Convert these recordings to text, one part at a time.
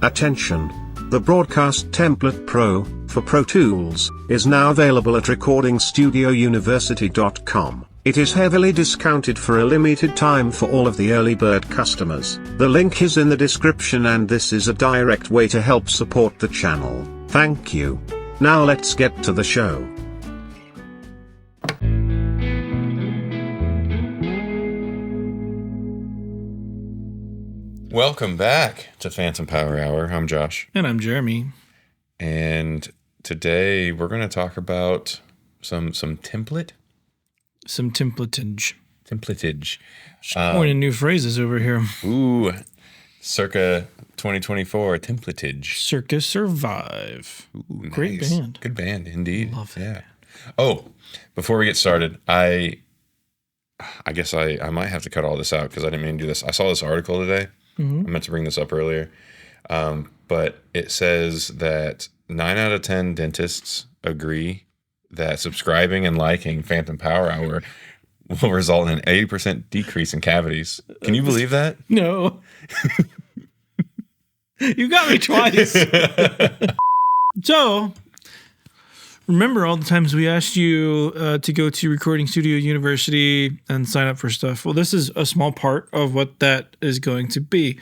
Attention! The Broadcast Template Pro, for Pro Tools, is now available at recordingstudiouniversity.com. It is heavily discounted for a limited time for all of the early bird customers. The link is in the description, and this is a direct way to help support the channel. Thank you. Now let's get to the show. Welcome back to Phantom Power Hour. I'm Josh. And I'm Jeremy. And today we're going to talk about some template. Some templatage. Templatage. Coining new phrases over here. Ooh, circa 2024 templatage. Circus Survive. Ooh, Great nice. band. Good band, indeed. Love that band. Oh, before we get started, I guess I might have to cut all this out because I didn't mean to do this. I saw this article today. I meant to bring this up earlier. But it says that 9 out of 10 dentists agree that subscribing and liking Phantom Power Hour will result in an 80% decrease in cavities. Can you believe that? No. You got me twice. So, remember all the times we asked you to go to Recording Studio University and sign up for stuff? Well, this is a small part of what that is going to be.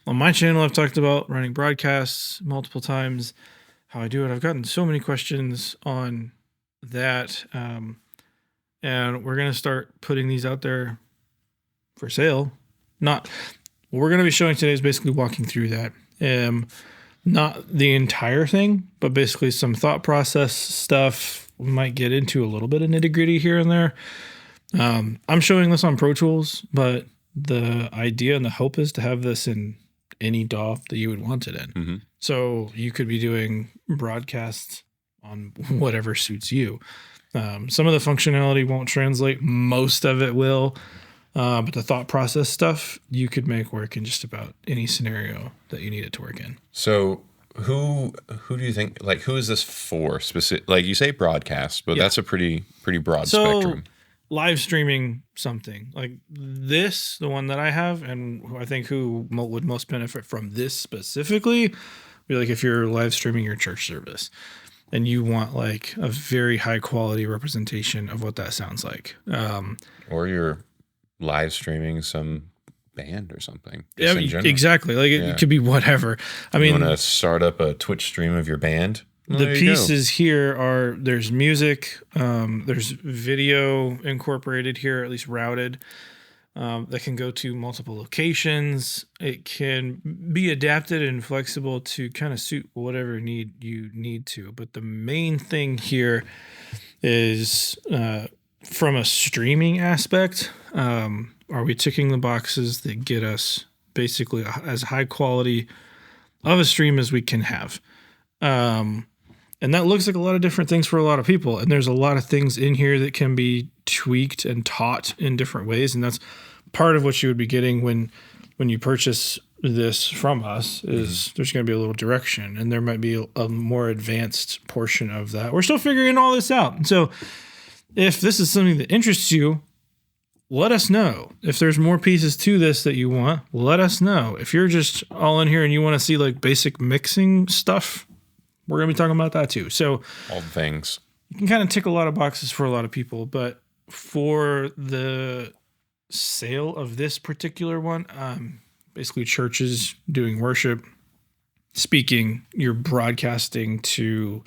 On my channel, I've talked about running broadcasts multiple times, how I do it. I've gotten so many questions on that. And we're going to start putting these out there for sale. What we're going to be showing today is basically walking through that. Not the entire thing, but basically some thought process stuff. We might get into a little bit of nitty-gritty here and there. I'm showing this on Pro Tools, but the idea and the hope is to have this in any DAW that you would want it in. Mm-hmm. So you could be doing broadcasts on whatever suits you. Some of the functionality won't translate. Most of it will. But the thought process stuff, you could make work in just about any scenario that you need it to work in. So who do you think, like, who is this for specific? Like, you say broadcast, but that's a pretty broad spectrum. Live streaming something like this, the one that I have, and I think who would most benefit from this specifically, be like if you're live streaming your church service and you want like a very high quality representation of what that sounds like. Or you're live streaming some band or something. Yeah, exactly. Like it could be whatever. I mean, you want to start up a Twitch stream of your band? The pieces here are, there's music, there's video incorporated here, at least routed, that can go to multiple locations. It can be adapted and flexible to kind of suit whatever need you need to. But the main thing here is from a streaming aspect, are we ticking the boxes that get us basically as high quality of a stream as we can have? And that looks like a lot of different things for a lot of people. And there's a lot of things in here that can be tweaked and taught in different ways. And that's part of what you would be getting when you purchase this from us is there's going to be a little direction, and there might be a more advanced portion of that. We're still figuring all this out. And so if this is something that interests you, let us know. If there's more pieces to this that you want, let us know. If you're just all in here and you want to see like basic mixing stuff, we're going to be talking about that too. So all the things. You can kind of tick a lot of boxes for a lot of people, but for the sale of this particular one, basically churches doing worship, speaking, you're broadcasting to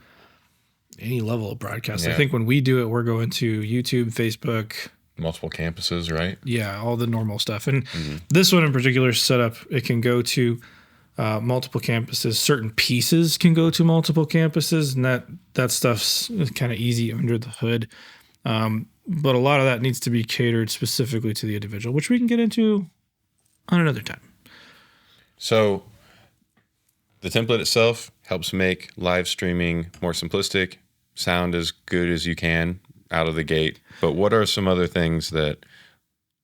any level of broadcast. Yeah. I think when we do it, we're going to YouTube, Facebook, multiple campuses, right? Yeah, all the normal stuff. And this one in particular is set up, it can go to multiple campuses. Certain pieces can go to multiple campuses, and that stuff's kind of easy under the hood. But a lot of that needs to be catered specifically to the individual, which we can get into on another time. So the template itself helps make live streaming more simplistic, sound as good as you can out of the gate. But what are some other things that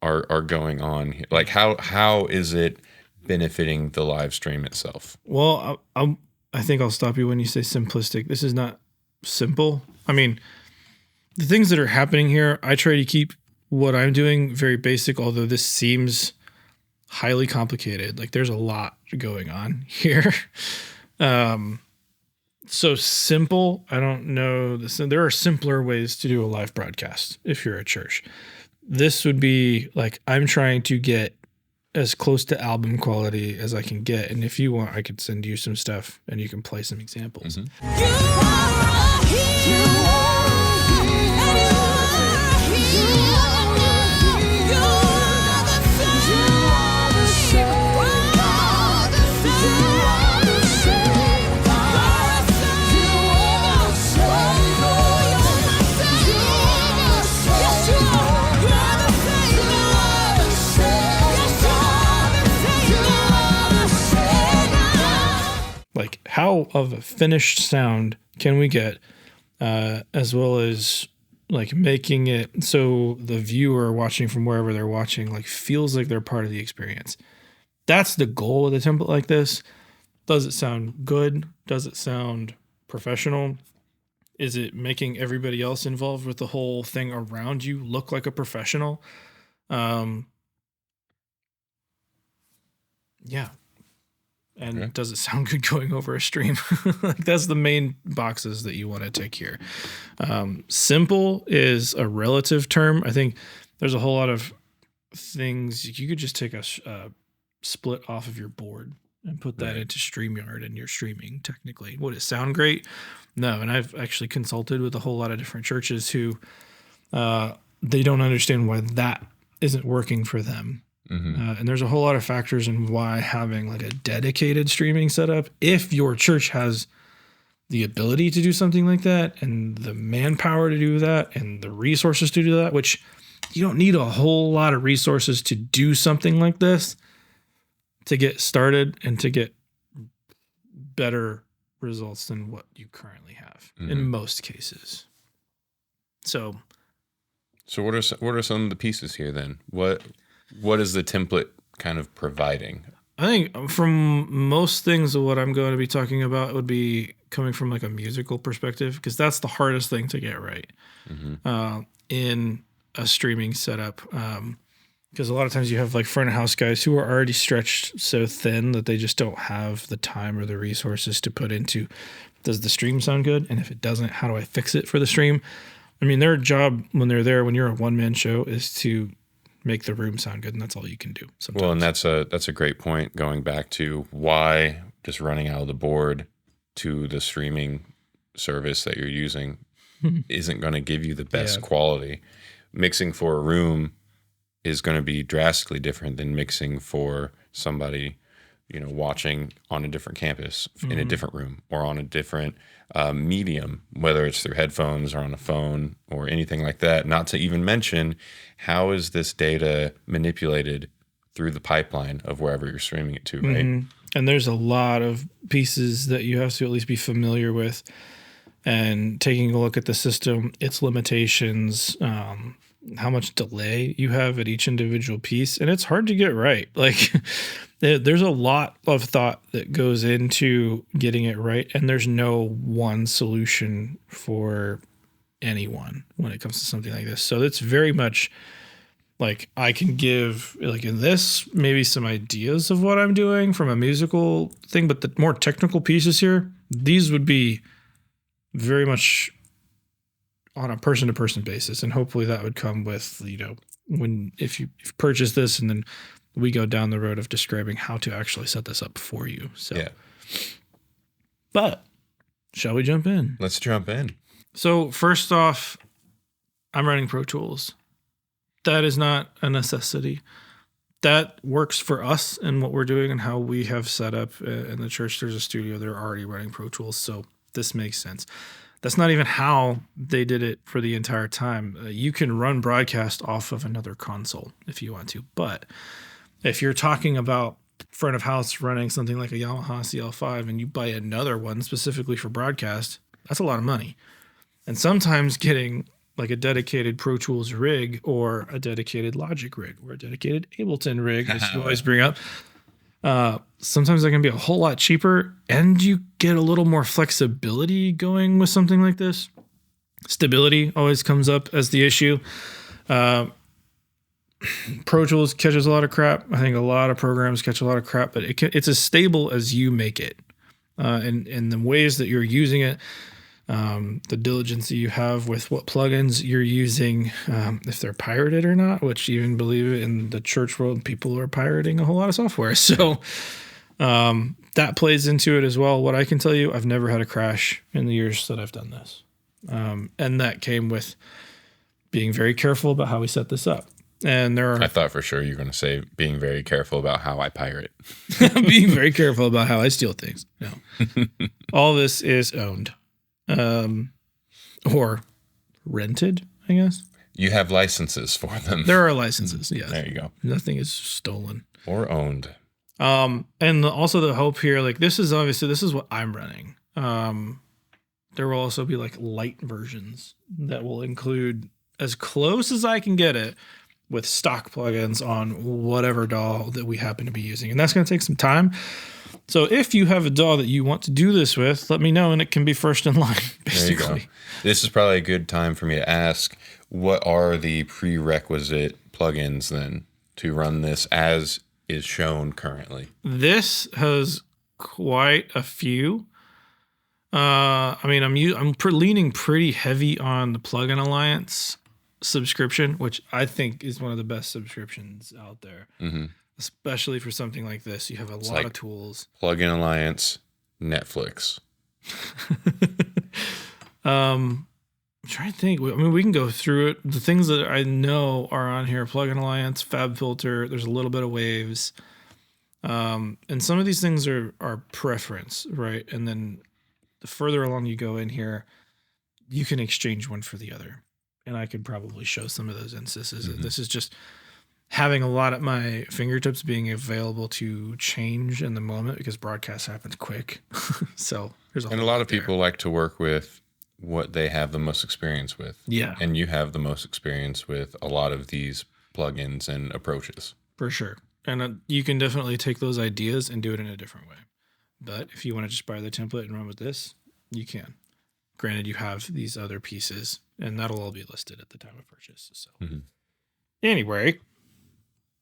are going on here? Like how is it benefiting the live stream itself? Well, I think I'll stop you when you say simplistic. This is not simple. I mean, the things that are happening here, I try to keep what I'm doing very basic, although this seems highly complicated. Like there's a lot going on here. So simple. I don't know. There are simpler ways to do a live broadcast if you're a church. This would be like, I'm trying to get as close to album quality as I can get. And if you want, I could send you some stuff and you can play some examples. Like how of a finished sound can we get, as well as like making it so the viewer watching from wherever they're watching like feels like they're part of the experience. That's the goal with a template like this. Does it sound good? Does it sound professional? Is it making everybody else involved with the whole thing around you look like a professional? Yeah. And does it sound good going over a stream? Like that's the main boxes that you want to tick here. Simple is a relative term. I think there's a whole lot of things. You could just take a split off of your board and put that into StreamYard and you're streaming technically. Would it sound great? No. And I've actually consulted with a whole lot of different churches who they don't understand why that isn't working for them. And there's a whole lot of factors in why having like a dedicated streaming setup, if your church has the ability to do something like that and the manpower to do that and the resources to do that, which you don't need a whole lot of resources to do something like this to get started and to get better results than what you currently have in most cases. So what are some of the pieces here then? What is the template kind of providing? I think from most things of what I'm going to be talking about would be coming from like a musical perspective, because that's the hardest thing to get right in a streaming setup. Because a lot of times you have like front of house guys who are already stretched so thin that they just don't have the time or the resources to put into, does the stream sound good? And if it doesn't, how do I fix it for the stream? I mean, their job when they're there, when you're a one-man show, is to make the room sound good, and that's all you can do sometimes. Well, and that's a great point, going back to why just running out of the board to the streaming service that you're using isn't going to give you the best quality. Mixing for a room is going to be drastically different than mixing for somebody, watching on a different campus in a different room or on a different medium, whether it's through headphones or on a phone or anything like that. Not to even mention, how is this data manipulated through the pipeline of wherever you're streaming it to, right? And there's a lot of pieces that you have to at least be familiar with, and taking a look at the system, its limitations, how much delay you have at each individual piece. And it's hard to get right. Like there's a lot of thought that goes into getting it right. And there's no one solution for anyone when it comes to something like this. So it's very much like I can give, like in this, maybe some ideas of what I'm doing from a musical thing, but the more technical pieces here, these would be very much on a person-to-person basis, and hopefully that would come with, if you purchase this, and then we go down the road of describing how to actually set this up for you. So, but shall we jump in? Let's jump in. So first off, I'm running Pro Tools. That is not a necessity. That works for us and what we're doing and how we have set up in the church. There's a studio. They're already running Pro Tools, so this makes sense. That's not even how they did it for the entire time. You can run broadcast off of another console if you want to. But if you're talking about front of house running something like a Yamaha CL5 and you buy another one specifically for broadcast, that's a lot of money. And sometimes getting like a dedicated Pro Tools rig or a dedicated Logic rig or a dedicated Ableton rig, as you always bring up, sometimes that can be a whole lot cheaper, and you get a little more flexibility going with something like this. Stability always comes up as the issue. Pro Tools catches a lot of crap. I think a lot of programs catch a lot of crap, but it's as stable as you make it. And the ways that you're using it, the diligence that you have with what plugins you're using, if they're pirated or not, which even believe it, in the church world, people are pirating a whole lot of software. So that plays into it as well. What I can tell you, I've never had a crash in the years that I've done this. And that came with being very careful about how we set this up. And I thought for sure you were going to say being very careful about how I pirate. Being very careful about how I steal things. No. All this is owned. Or rented, I guess. You have licenses for them. There are licenses, yes. There you go. Nothing is stolen. Or owned. And also the hope here, like this is what I'm running. There will also be like light versions that will include, as close as I can get it, with stock plugins on whatever DAW that we happen to be using. And that's going to take some time. So if you have a DAW that you want to do this with, let me know and it can be first in line, basically. There you go. This is probably a good time for me to ask, what are the prerequisite plugins then to run this as is shown currently? This has quite a few. I mean, I'm leaning pretty heavy on the Plugin Alliance subscription, which I think is one of the best subscriptions out there, especially for something like this. You have a lot of tools. Plugin Alliance, Netflix. I'm trying to think. I mean, we can go through it. The things that I know are on here: Plugin Alliance, FabFilter. There's a little bit of Waves, and some of these things are preference, right? And then the further along you go in here, you can exchange one for the other. And I could probably show some of those instances. This is just having a lot at my fingertips, being available to change in the moment because broadcast happens quick. So there's a lot of people like to work with what they have the most experience with. Yeah. And you have the most experience with a lot of these plugins and approaches. For sure. And you can definitely take those ideas and do it in a different way. But if you want to just buy the template and run with this, you can. Granted, you have these other pieces, and that'll all be listed at the time of purchase. So, Anyway,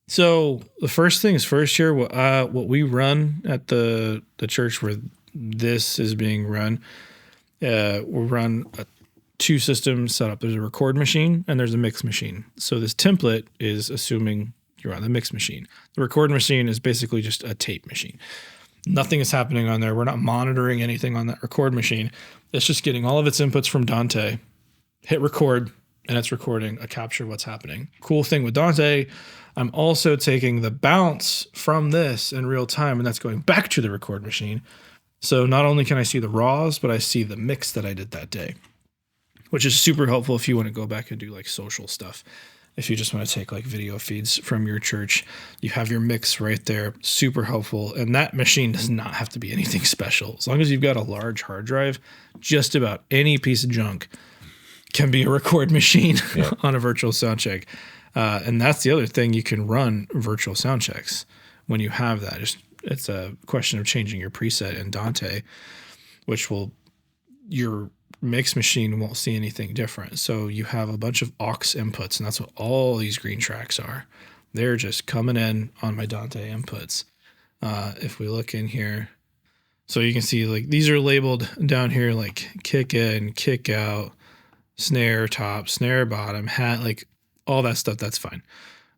so the first thing is first here. What we run at the church where this is being run, we run two systems set up. There's a record machine and there's a mix machine. So this template is assuming you're on the mix machine. The record machine is basically just a tape machine. Nothing is happening on there. We're not monitoring anything on that record machine. It's just getting all of its inputs from Dante, hit record, and it's recording a capture of what's happening. Cool thing with Dante, I'm also taking the bounce from this in real time, and that's going back to the record machine. So not only can I see the raws, but I see the mix that I did that day, which is super helpful if you want to go back and do like social stuff. If you just want to take like video feeds from your church, you have your mix right there. Super helpful. And that machine does not have to be anything special. As long as you've got a large hard drive, just about any piece of junk can be a record machine on a virtual sound check. And that's the other thing. You can run virtual sound checks when you have that. It's a question of changing your preset in Dante, which your mix machine won't see anything different. So you have a bunch of aux inputs, and that's what all these green tracks are. They're just coming in on my Dante inputs. If we look in here, so you can see like these are labeled down here like kick in, kick out, snare top, snare bottom, hat, like all that stuff. That's fine.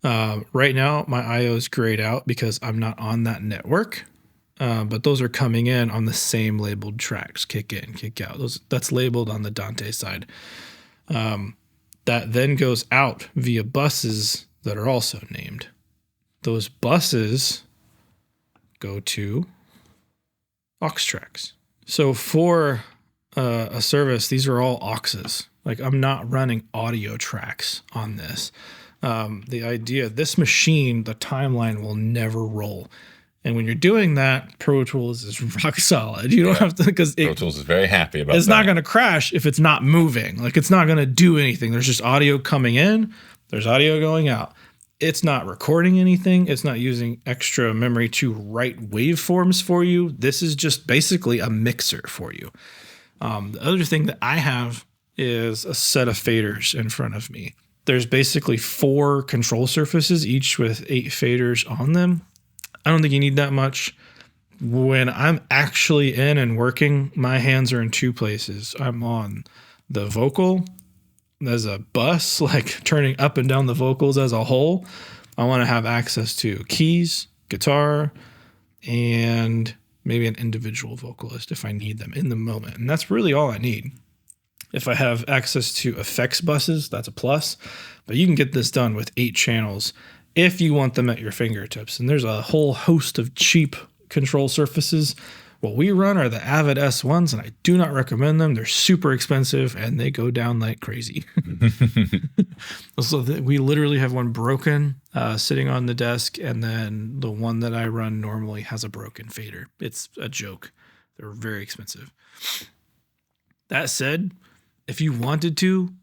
Right now my IO is grayed out because I'm not on that network. But those are coming in on the same labeled tracks, kick in, kick out. That's labeled on the Dante side. That then goes out via buses that are also named. Those buses go to aux tracks. So for a service, these are all auxes. Like I'm not running audio tracks on this. The idea, this machine, the timeline will never roll. And when you're doing that, Pro Tools is rock solid. You don't have to, because Pro Tools is very happy about it's that. Not going to crash if it's not moving. Like it's not going to do anything. There's just audio coming in. There's audio going out. It's not recording anything. It's not using extra memory to write waveforms for you. This is just basically a mixer for you. The other thing that I have is a set of faders in front of me. There's basically 4 control surfaces, each with 8 faders on them. I don't think you need that much. When I'm actually in and working, my hands are in 2 places. I'm on the vocal as a bus, like turning up and down the vocals as a whole. I want to have access to keys, guitar, and maybe an individual vocalist if I need them in the moment. And that's really all I need. If I have access to effects buses, that's a plus. But you can get this done with 8 channels if you want them at your fingertips. And there's a whole host of cheap control surfaces. What we run are the Avid S1s, and I do not recommend them. They're super expensive, and they go down like crazy. So we literally have one broken sitting on the desk, and then the one that I run normally has a broken fader. It's a joke. They're very expensive. That said, if you wanted to,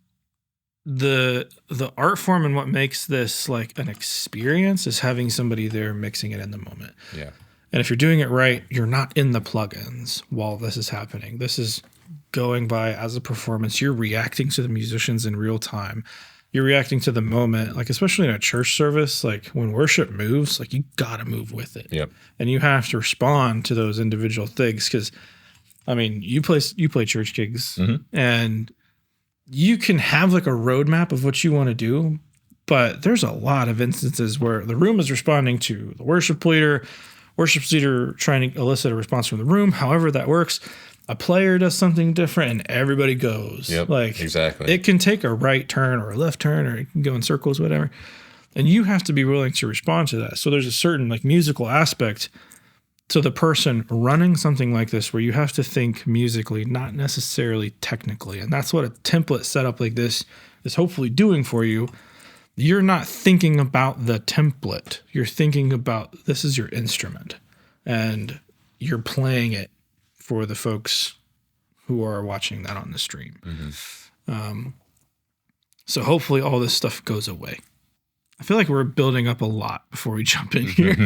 the art form and what makes this like an experience is having somebody there mixing it in the moment. Yeah. And if you're doing it right, you're not in the plugins while this is happening. This is going by as a performance. You're reacting to the musicians in real time. You're reacting to the moment, like especially in a church service, like when worship moves, like you got to move with it. Yep. And you have to respond to those individual things because, I mean, you play church gigs and you can have like a roadmap of what you want to do, but there's a lot of instances where the room is responding to the worship leader trying to elicit a response from the room, however that works. A player does something different and everybody goes. Yep, like exactly. It can take a right turn or a left turn, or it can go in circles, whatever. And you have to be willing to respond to that. So there's a certain like musical aspect to the person running something like this where you have to think musically, not necessarily technically. And that's what a template setup like this is hopefully doing for you. You're not thinking about the template. You're thinking about this is your instrument and you're playing it for the folks who are watching that on the stream. So hopefully all this stuff goes away. I feel like we're building up a lot before we jump in here.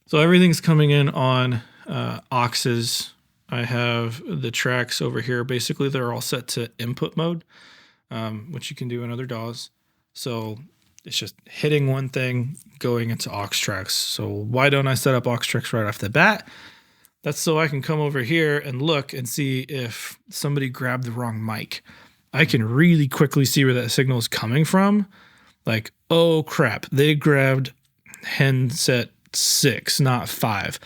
So everything's coming in on auxes. I have the tracks over here. Basically, they're all set to input mode, which you can do in other DAWs. So it's just hitting one thing, going into aux tracks. So why don't I set up aux tracks right off the bat? That's so I can come over here and look and see if somebody grabbed the wrong mic. I can really quickly see where that signal is coming from. Like, oh crap, they grabbed handset 6, not 5.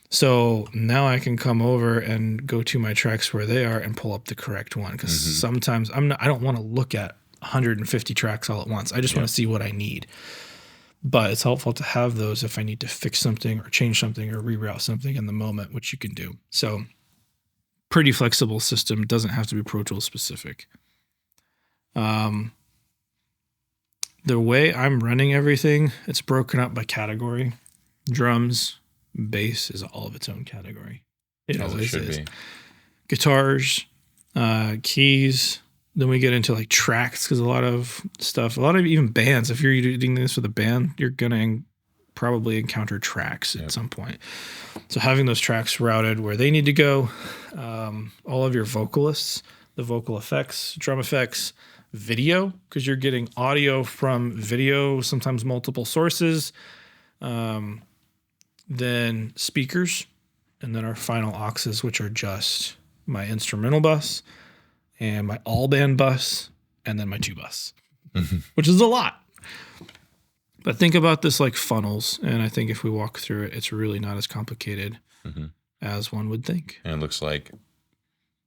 So now I can come over and go to my tracks where they are and pull up the correct one. Because sometimes I don't want to look at 150 tracks all at once. I just want to see what I need. But it's helpful to have those if I need to fix something or change something or reroute something in the moment, which you can do. So pretty flexible system. It doesn't have to be Pro Tools specific. The way I'm running everything, it's broken up by category. Drums, bass is all of its own category. It always is. Guitars, keys. Then we get into like tracks because a lot of even bands. If you're doing this with a band, you're gonna probably encounter tracks at some point. So having those tracks routed where they need to go, all of your vocalists, the vocal effects, drum effects, video, because you're getting audio from video, sometimes multiple sources. Then speakers, and then our final auxes, which are just my instrumental bus and my all band bus, and then my 2 bus, which is a lot. But think about this like funnels, and I think if we walk through it, it's really not as complicated as one would think. And it looks like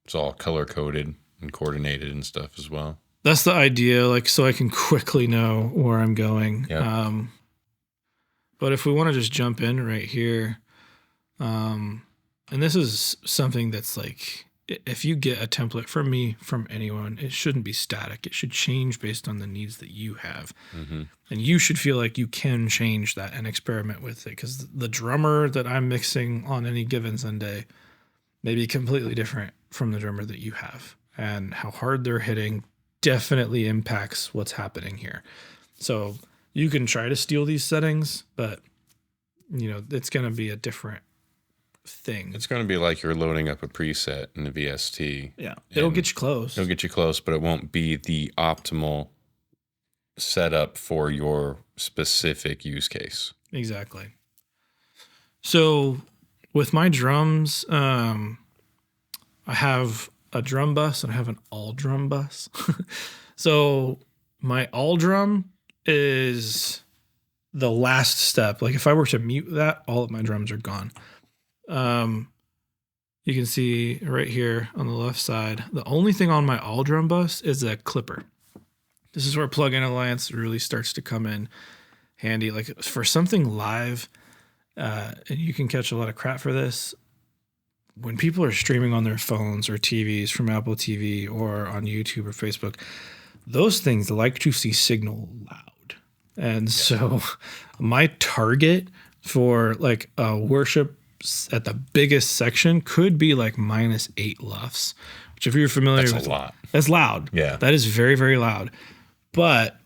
it's all color coded and coordinated and stuff as well. That's the idea, like so I can quickly know where I'm going. Yep. But if we want to just jump in right here, and this is something that's like, if you get a template from me, from anyone, it shouldn't be static. It should change based on the needs that you have. And you should feel like you can change that and experiment with it, because the drummer that I'm mixing on any given Sunday may be completely different from the drummer that you have. And how hard they're hitting definitely impacts what's happening here. So you can try to steal these settings, but you know, it's going to be a different thing. It's going to be like you're loading up a preset in the VST. Yeah, it'll get you close. It'll get you close, but it won't be the optimal setup for your specific use case. Exactly. So with my drums, I have a drum bus and I have an all drum bus. So my all drum is the last step. Like if I were to mute that, all of my drums are gone. You can see right here on the left side, the only thing on my all drum bus is a clipper. This is where Plugin Alliance really starts to come in handy. Like for something live, and you can catch a lot of crap for this. When people are streaming on their phones or TVs from Apple TV or on YouTube or Facebook, those things like to see signal loud. And so my target for like a worship at the biggest section could be like -8 LUFS, which if you're familiar with, that's a lot. That's loud. Yeah. That is very, very loud. But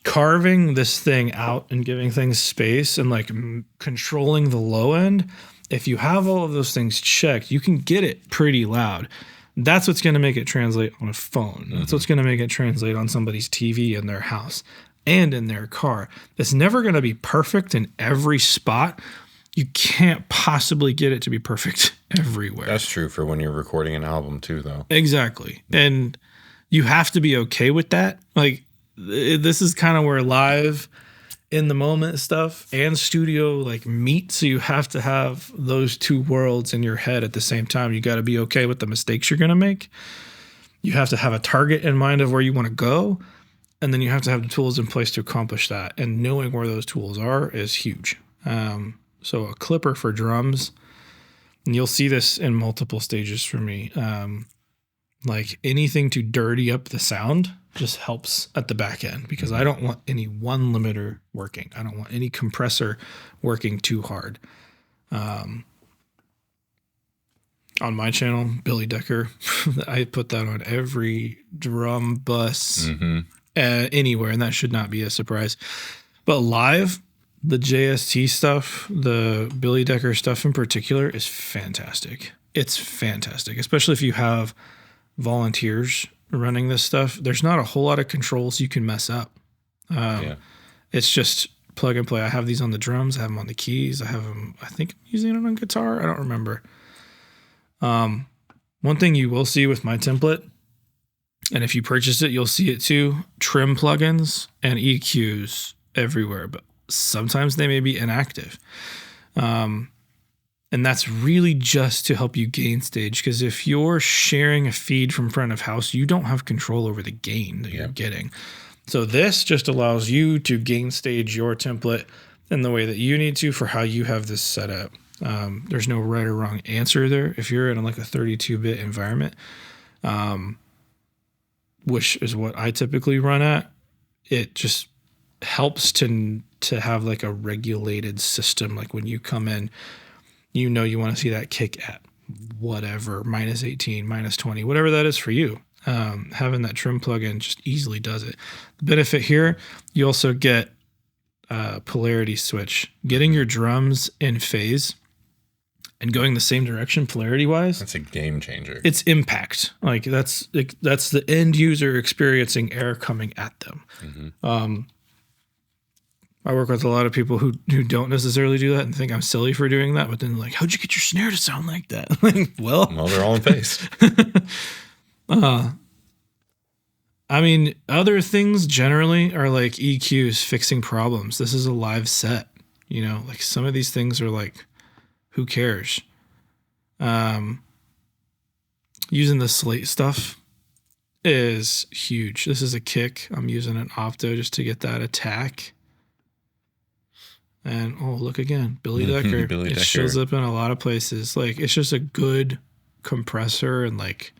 carving this thing out and giving things space and like controlling the low end, if you have all of those things checked, you can get it pretty loud. That's what's going to make it translate on a phone. That's what's going to make it translate on somebody's TV in their house and in their car. It's never going to be perfect in every spot. You can't possibly get it to be perfect everywhere. That's true for when you're recording an album too, though. Exactly. And you have to be okay with that. Like this is kind of where live in the moment stuff and studio like meet. So you have to have those two worlds in your head at the same time. You got to be okay with the mistakes you're going to make. You have to have a target in mind of where you want to go. And then you have to have the tools in place to accomplish that. And knowing where those tools are is huge. So a clipper for drums, and you'll see this in multiple stages for me. Like anything to dirty up the sound just helps at the back end because I don't want any one limiter working. I don't want any compressor working too hard. On my channel, Billy Decker, I put that on every drum bus anywhere, and that should not be a surprise. But live, the JST stuff, the Billy Decker stuff in particular, is fantastic. It's fantastic, especially if you have volunteers running this stuff. There's not a whole lot of controls you can mess up. It's just plug and play. I have these on the drums. I have them on the keys. I have them, I think I'm using it on guitar. I don't remember. One thing you will see with my template, and if you purchase it, you'll see it too, trim plugins and EQs everywhere, but sometimes they may be inactive. And that's really just to help you gain stage. Because if you're sharing a feed from front of house, you don't have control over the gain that you're getting. So this just allows you to gain stage your template in the way that you need to for how you have this set up. There's no right or wrong answer there. If you're in like a 32-bit environment, which is what I typically run at, it just helps to have like a regulated system. Like when you come in, you know you want to see that kick at whatever, -18, -20, whatever that is for you. Having that trim plugin just easily does it. The benefit here, you also get polarity switch. Getting your drums in phase and going the same direction polarity-wise. That's a game changer. It's impact. Like that's the end user experiencing air coming at them. I work with a lot of people who don't necessarily do that and think I'm silly for doing that, but then like, how'd you get your snare to sound like that? Like, well, they're all in phase. I mean, other things generally are like EQs fixing problems. This is a live set, you know, like some of these things are like, who cares? Using the slate stuff is huge. This is a kick. I'm using an opto just to get that attack. And oh, look again, Billy Decker. It shows up in a lot of places. Like it's just a good compressor and like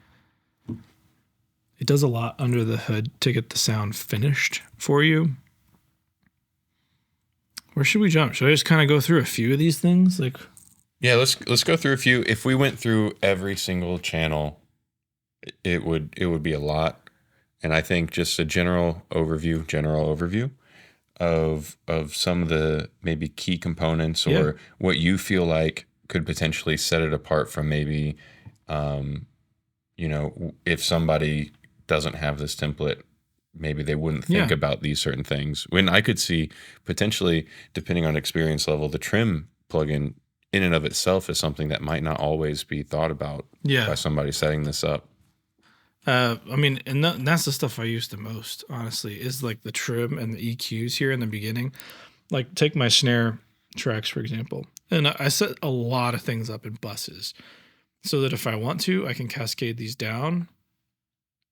it does a lot under the hood to get the sound finished for you. Where should we jump? Should I just kind of go through a few of these things? Like, yeah, let's go through a few. If we went through every single channel, it would be a lot. And I think just a general overview of some of the maybe key components or what you feel like could potentially set it apart from maybe, if somebody doesn't have this template, maybe they wouldn't think about these certain things. When I could see potentially, depending on experience level, the trim plugin in and of itself is something that might not always be thought about by somebody setting this up. That's the stuff I use the most, honestly, is like the trim and the EQs here in the beginning. Like take my snare tracks, for example. And I set a lot of things up in buses so that if I want to, I can cascade these down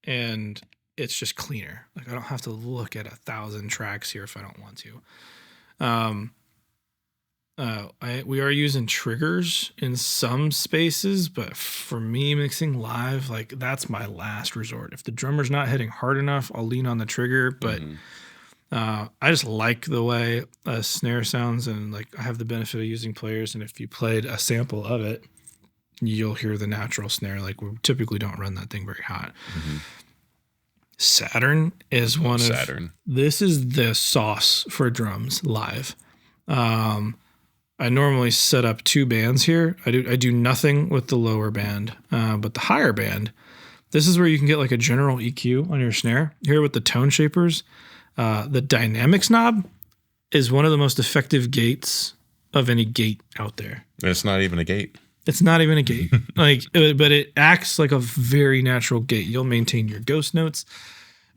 and it's just cleaner. Like I don't have to look at 1,000 tracks here if I don't want to. We are using triggers in some spaces, but for me mixing live, like that's my last resort. If the drummer's not hitting hard enough, I'll lean on the trigger, but I just like the way a snare sounds, and like I have the benefit of using players, and if you played a sample of it, you'll hear the natural snare. Like we typically don't run that thing very hot. Saturn is this is the sauce for drums live. I normally set up 2 bands here. I do nothing with the lower band, but the higher band, this is where you can get like a general EQ on your snare. Here with the tone shapers, the dynamics knob is one of the most effective gates of any gate out there. It's not even a gate. It's not even a gate, but it acts like a very natural gate. You'll maintain your ghost notes.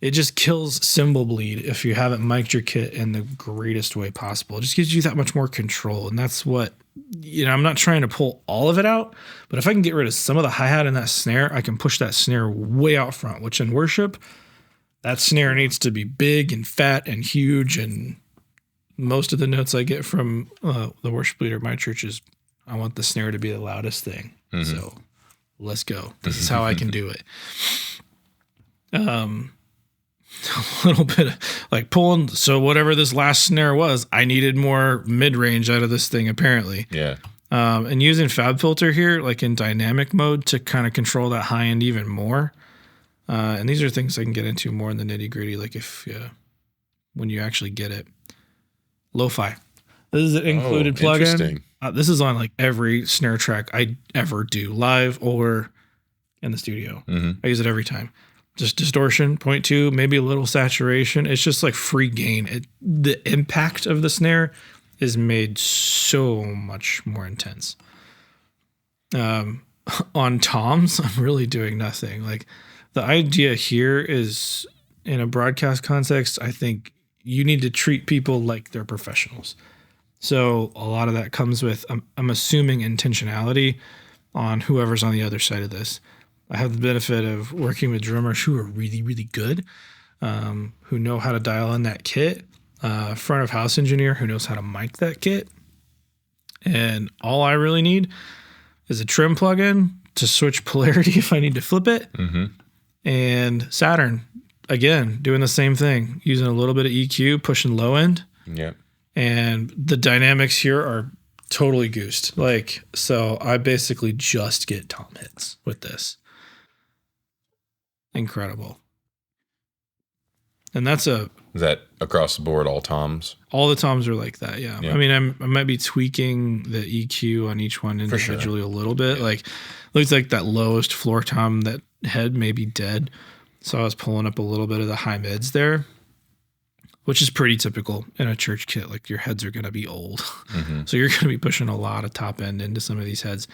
It just kills cymbal bleed if you haven't mic'd your kit in the greatest way possible. It just gives you that much more control. And that's what, I'm not trying to pull all of it out, but if I can get rid of some of the hi-hat in that snare, I can push that snare way out front, which in worship, that snare needs to be big and fat and huge. And most of the notes I get from the worship leader at my church is, I want the snare to be the loudest thing. So let's go. This is how I can do it. A little bit of like pulling. So whatever this last snare was, I needed more mid-range out of this thing apparently. Yeah. And using FabFilter here, like in dynamic mode to kind of control that high end even more. And these are things I can get into more in the nitty gritty. Like when you actually get it. Lo-fi. This is an included plugin. This is on like every snare track I ever do, live or in the studio. I use it every time. Just distortion, 0.2, maybe a little saturation. It's just like free gain. The impact of the snare is made so much more intense. On toms, I'm really doing nothing. Like the idea here is, in a broadcast context, I think you need to treat people like they're professionals. So a lot of that comes with, I'm assuming, intentionality on whoever's on the other side of this. I have the benefit of working with drummers who are really, really good, who know how to dial in that kit, front of house engineer who knows how to mic that kit. And all I really need is a trim plugin to switch polarity if I need to flip it. And Saturn, again, doing the same thing, using a little bit of EQ, pushing low end. Yep. And the dynamics here are totally goosed. Like, so I basically just get tom hits with this. Incredible. And is that across the board, all toms? All the toms are like that, yeah. I mean, I might be tweaking the EQ on each one individually a little bit. Yeah. Like, looks like that lowest floor tom, that head may be dead. So I was pulling up a little bit of the high mids there, which is pretty typical in a church kit. Like your heads are going to be old. So you're going to be pushing a lot of top end into some of these heads,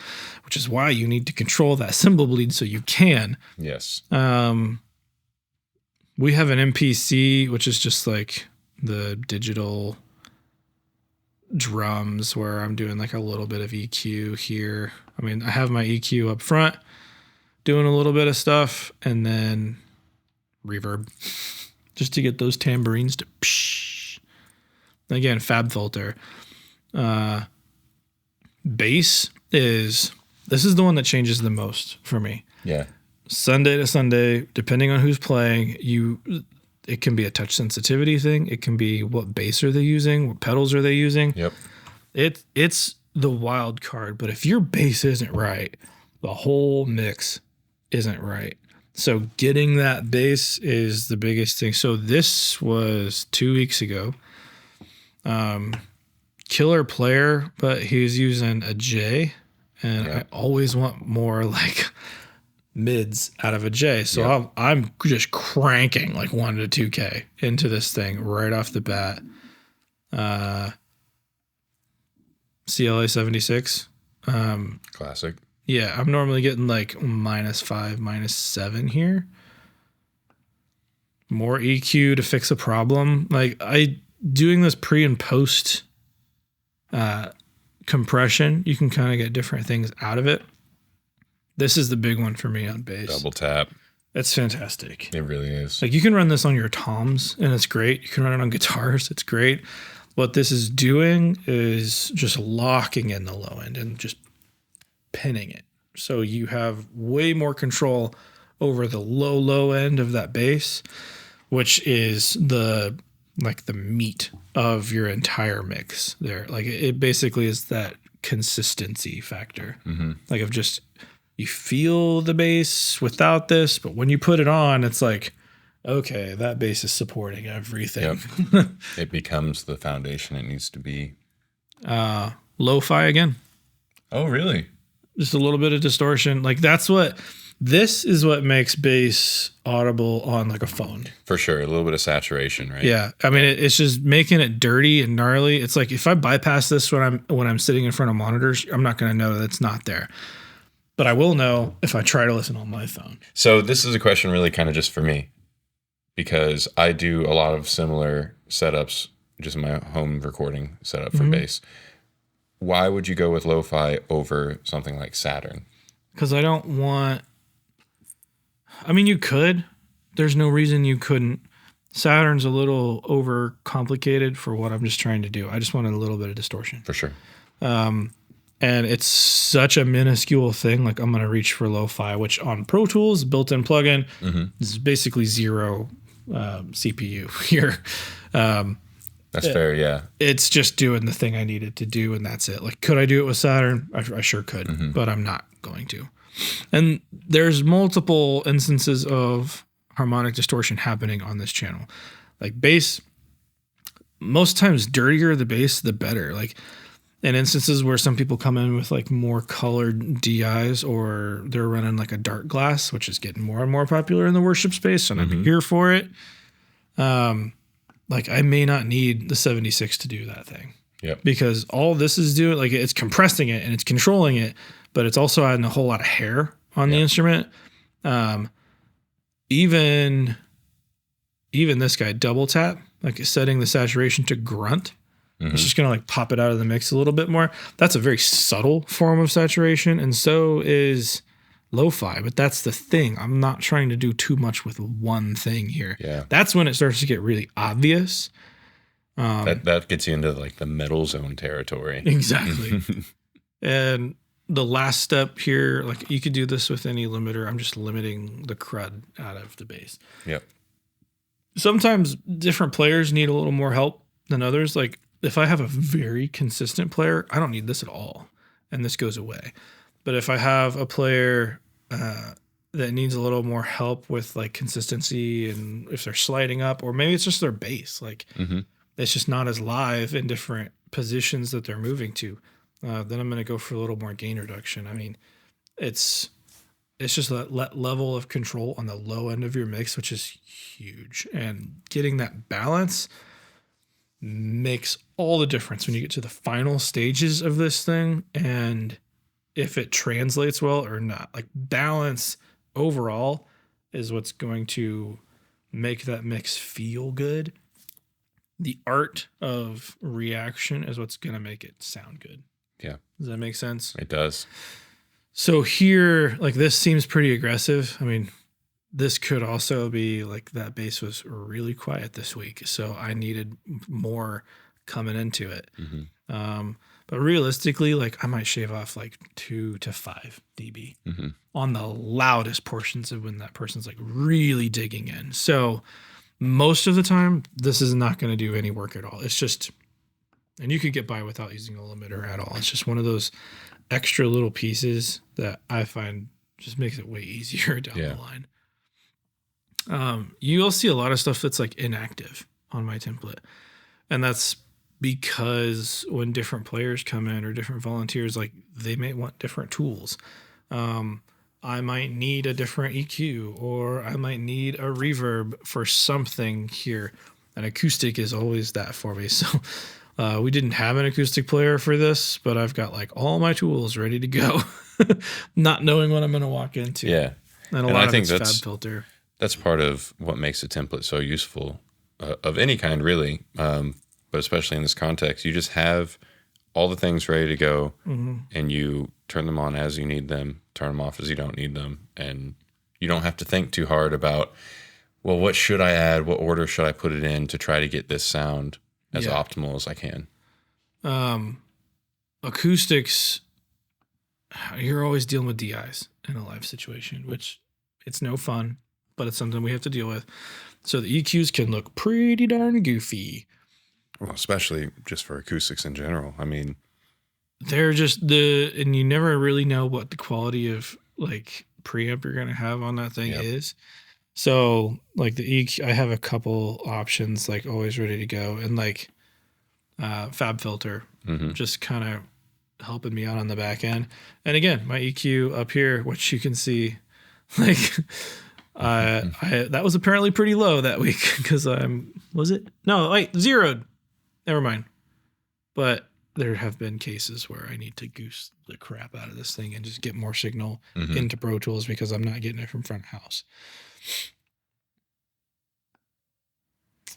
which is why you need to control that cymbal bleed so you can. Yes. We have an MPC, which is just like the digital drums where I'm doing like a little bit of EQ here. I mean, I have my EQ up front doing a little bit of stuff and then reverb. Just to get those tambourines to psh. Again, FabFilter. Bass this is the one that changes the most for me. Yeah. Sunday to Sunday, depending on who's playing, it can be a touch sensitivity thing. It can be what bass are they using, what pedals are they using. Yep. It's the wild card, but if your bass isn't right, the whole mix isn't right. So getting that bass is the biggest thing. So this was 2 weeks ago. Killer player, but he was using a J and I always want more like mids out of a J. So I'm just cranking like 1 to 2K into this thing right off the bat. CLA 76. Classic. Yeah, I'm normally getting like -5, -7 here. More EQ to fix a problem. Like doing this pre and post compression, you can kind of get different things out of it. This is the big one for me on bass. Double tap. It's fantastic. It really is. Like you can run this on your toms and it's great. You can run it on guitars. It's great. What this is doing is just locking in the low end and just pinning it. So you have way more control over the low end of that bass, which is the meat of your entire mix there. Like it basically is that consistency factor. Like of just, you feel the bass without this, but when you put it on, it's like, okay, that bass is supporting everything. Yep. It becomes the foundation it needs to be. Lo-fi again. Oh, really? Just a little bit of distortion. Like this is what makes bass audible on like a phone. For sure. A little bit of saturation, right? Yeah. I mean, it's just making it dirty and gnarly. It's like if I bypass this when I'm sitting in front of monitors, I'm not going to know that it's not there. But I will know if I try to listen on my phone. So this is a question really kind of just for me, because I do a lot of similar setups, just my home recording setup for bass. Why would you go with lo-fi over something like Saturn? Because I don't want... I mean, you could. There's no reason you couldn't. Saturn's a little overcomplicated for what I'm just trying to do. I just wanted a little bit of distortion. For sure. And it's such a minuscule thing. Like I'm going to reach for lo-fi, which on Pro Tools, built-in plugin, is basically zero CPU here. That's fair, yeah. It's just doing the thing I needed to do, and that's it. Like, could I do it with Saturn? I sure could, but I'm not going to. And there's multiple instances of harmonic distortion happening on this channel. Like bass, most times dirtier the bass, the better. Like in instances where some people come in with like more colored DIs, or they're running like a dark glass, which is getting more and more popular in the worship space, and I'm here for it. Like I may not need the 76 to do that thing. Yep. Because all this is doing, like it's compressing it and it's controlling it, but it's also adding a whole lot of hair on the instrument. Even this guy, double tap, like setting the saturation to grunt. It's just going to like pop it out of the mix a little bit more. That's a very subtle form of saturation. And so is lo-fi, but that's the thing. I'm not trying to do too much with one thing here. Yeah. That's when it starts to get really obvious. That gets you into like the metal zone territory. Exactly. And the last step here, like you could do this with any limiter. I'm just limiting the crud out of the bass. Yep. Sometimes different players need a little more help than others. Like if I have a very consistent player, I don't need this at all, and this goes away. But if I have a player that needs a little more help with like consistency, and if they're sliding up, or maybe it's just their bass, like it's just not as live in different positions that they're moving to, then I'm going to go for a little more gain reduction. I mean, it's just that level of control on the low end of your mix, which is huge. And getting that balance makes all the difference when you get to the final stages of this thing, and if it translates well or not. Like balance overall is what's going to make that mix feel good. The art of reaction is what's going to make it sound good. Yeah. Does that make sense? It does. So here, like this seems pretty aggressive. I mean, this could also be like that bass was really quiet this week, so I needed more coming into it. But realistically, like I might shave off like 2 to 5 dB on the loudest portions of when that person's like really digging in. So most of the time, this is not going to do any work at all. It's just, and you could get by without using a limiter at all. It's just one of those extra little pieces that I find just makes it way easier down the line. You'll see a lot of stuff that's like inactive on my template. And that's because when different players come in or different volunteers, like they may want different tools. I might need a different EQ, or I might need a reverb for something here. An acoustic is always that for me. So we didn't have an acoustic player for this, but I've got like all my tools ready to go, not knowing what I'm going to walk into. Yeah. And I think that's Fab Filter. That's part of what makes a template so useful, of any kind, really. But especially in this context, you just have all the things ready to go, and you turn them on as you need them, turn them off as you don't need them, and you don't have to think too hard about, well, what should I add? What order should I put it in to try to get this sound as optimal as I can? Acoustics, you're always dealing with DIs in a live situation, which it's no fun, but it's something we have to deal with. So the EQs can look pretty darn goofy. Well, especially just for acoustics in general. I mean, they're just and you never really know what the quality of like preamp you're going to have on that thing is. So like the EQ, I have a couple options like always ready to go, and like Fab Filter just kind of helping me out on the back end. And again, my EQ up here, which you can see, like that was apparently pretty low that week because zeroed. Never mind. But there have been cases where I need to goose the crap out of this thing and just get more signal into Pro Tools because I'm not getting it from front house.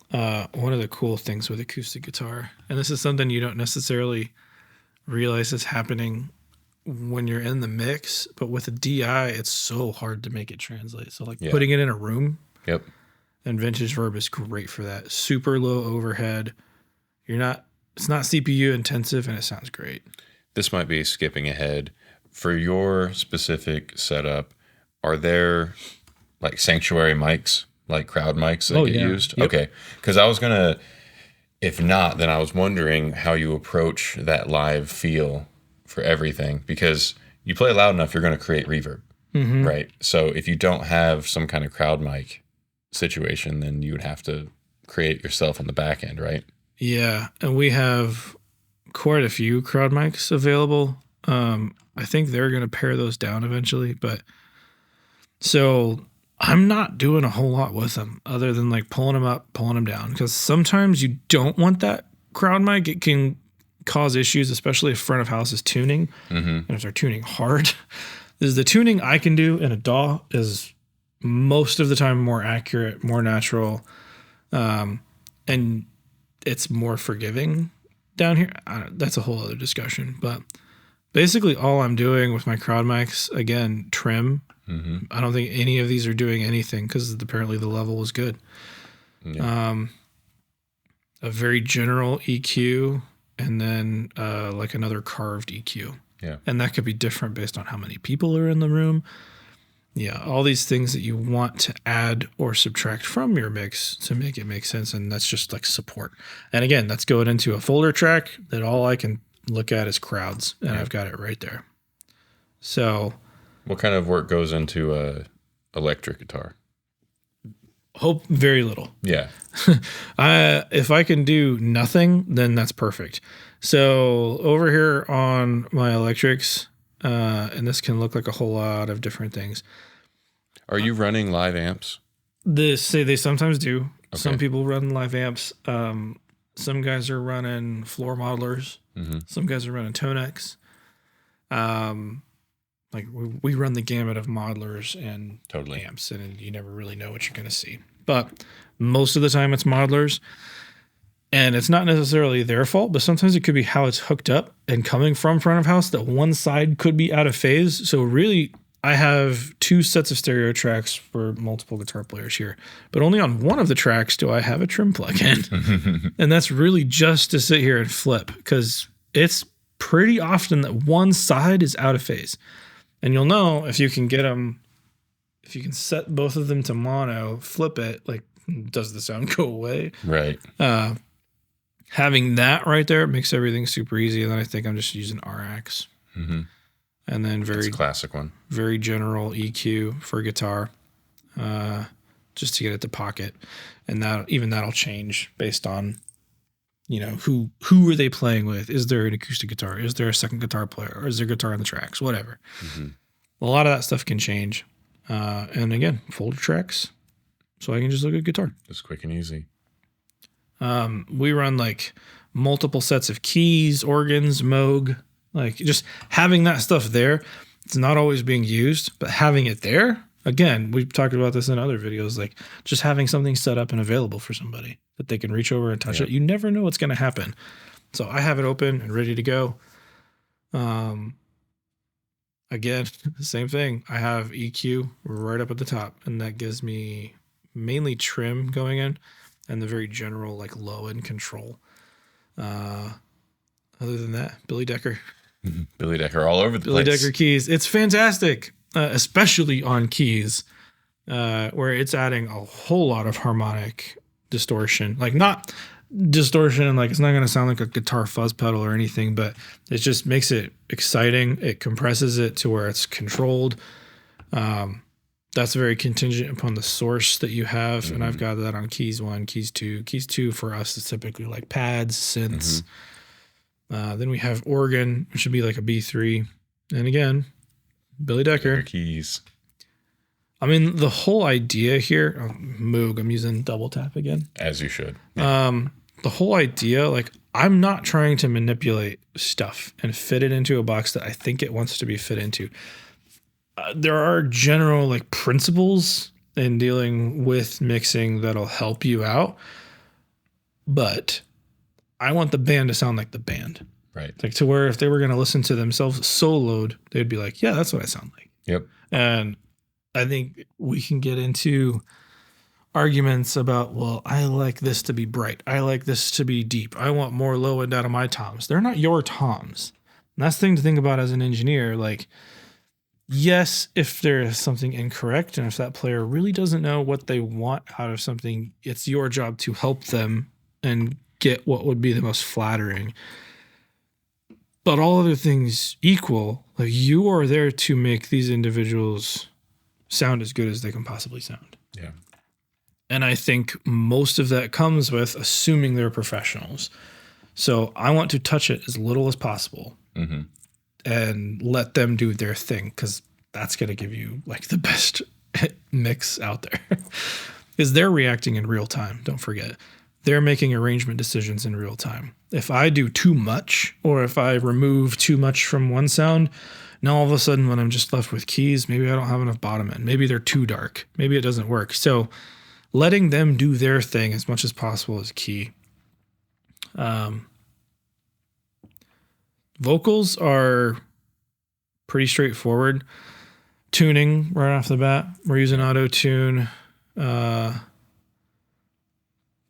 One of the cool things with acoustic guitar, and this is something you don't necessarily realize is happening when you're in the mix, but with a DI, it's so hard to make it translate. So like putting it in a room. Yep. And Vintage Verb is great for that. Super low overhead. It's not CPU intensive, and it sounds great. This might be skipping ahead. For your specific setup, are there like sanctuary mics, like crowd mics that get used? Yep. Okay. Because I was going to, if not, then I was wondering how you approach that live feel for everything. Because you play loud enough, you're going to create reverb, right? So if you don't have some kind of crowd mic situation, then you would have to create yourself on the back end, right? Yeah, and we have quite a few crowd mics available. I think they're going to pare those down eventually, but so I'm not doing a whole lot with them other than like pulling them up, pulling them down, because sometimes you don't want that crowd mic. It can cause issues, especially if front of house is tuning, and if they're tuning hard. The tuning I can do in a DAW is most of the time more accurate, more natural, and it's more forgiving down here. That's a whole other discussion, but basically all I'm doing with my crowd mics, again, trim. I don't think any of these are doing anything because apparently the level was good. A very general EQ, and then like another carved EQ. Yeah. And that could be different based on how many people are in the room. Yeah, all these things that you want to add or subtract from your mix to make it make sense, and that's just like support. And again, that's going into a folder track that all I can look at is crowds, and I've got it right there. So, what kind of work goes into a electric guitar? Hope very little. Yeah. If I can do nothing, then that's perfect. So over here on my electrics, and this can look like a whole lot of different things. Are you running live amps? They sometimes do. Okay. Some people run live amps. Some guys are running floor modelers. Some guys are running Tonex. Like we run the gamut of modelers and amps, and you never really know what you're going to see. But most of the time it's modelers. And it's not necessarily their fault, but sometimes it could be how it's hooked up and coming from front of house, that one side could be out of phase. So really, I have two sets of stereo tracks for multiple guitar players here, but only on one of the tracks do I have a trim plug-in. And that's really just to sit here and flip, because it's pretty often that one side is out of phase. And you'll know if you can get them, if you can set both of them to mono, flip it, like, does the sound go away? Right. Having that right there makes everything super easy. And then I think I'm just using RX. And then That's a classic one. Very general EQ for guitar, just to get it to pocket. And that'll change based on who are they playing with? Is there an acoustic guitar? Is there a second guitar player? Or is there guitar on the tracks? Whatever. Mm-hmm. A lot of that stuff can change. And again, folder tracks. So I can just look at guitar. It's quick and easy. We run like multiple sets of keys, organs, Moog, like just having that stuff there. It's not always being used, but having it there, again, we've talked about this in other videos, like just having something set up and available for somebody that they can reach over and touch it. You never know what's going to happen. So I have it open and ready to go. Again, same thing. I have EQ right up at the top, and that gives me mainly trim going in and the very general like low end control. Other than that, Billy Decker. Billy Decker all over the Billy place. Decker keys. It's fantastic, especially on keys, where it's adding a whole lot of harmonic distortion. Like not distortion, and like it's not going to sound like a guitar fuzz pedal or anything, but it just makes it exciting. It compresses it to where it's controlled. That's very contingent upon the source that you have, and I've got that on keys 1, keys 2. Keys 2 for us is typically like pads, synths. Then we have organ, which would be like a B3. And again, Billy Decker. Keys. I mean, the whole idea here, Moog, I'm using double tap again. As you should. The whole idea, like I'm not trying to manipulate stuff and fit it into a box that I think it wants to be fit into. There are general like principles in dealing with mixing that'll help you out, but I want the band to sound like the band. Right. Like to where if they were going to listen to themselves soloed, they'd be like, yeah, that's what I sound like. Yep. And I think we can get into arguments about, well, I like this to be bright. I like this to be deep. I want more low end out of my toms. They're not your toms. And that's the thing to think about as an engineer. Like, yes, if there is something incorrect and if that player really doesn't know what they want out of something, it's your job to help them and get what would be the most flattering. But all other things equal, like you are there to make these individuals sound as good as they can possibly sound. Yeah. And I think most of that comes with assuming they're professionals. So I want to touch it as little as possible and let them do their thing, because that's going to give you like the best mix out there. Because they're reacting in real time. Don't forget. They're making arrangement decisions in real time. If I do too much or if I remove too much from one sound, now all of a sudden when I'm just left with keys, maybe I don't have enough bottom end. Maybe they're too dark. Maybe it doesn't work. So letting them do their thing as much as possible is key. Vocals are pretty straightforward. Tuning right off the bat. We're using auto tune.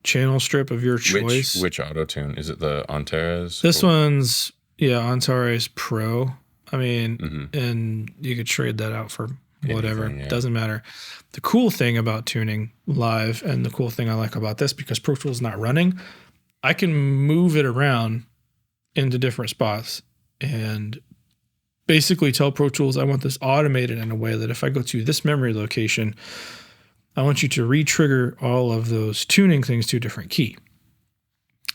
Channel strip of your choice. Which auto tune? Is it the Antares? This one's Antares Pro. I mean, and you could trade that out for whatever. Anything, yeah. Doesn't matter. The cool thing about tuning live, and the cool thing I like about this, because Pro Tools is not running, I can move it around into different spots and basically tell Pro Tools I want this automated in a way that if I go to this memory location, I want you to re-trigger all of those tuning things to a different key.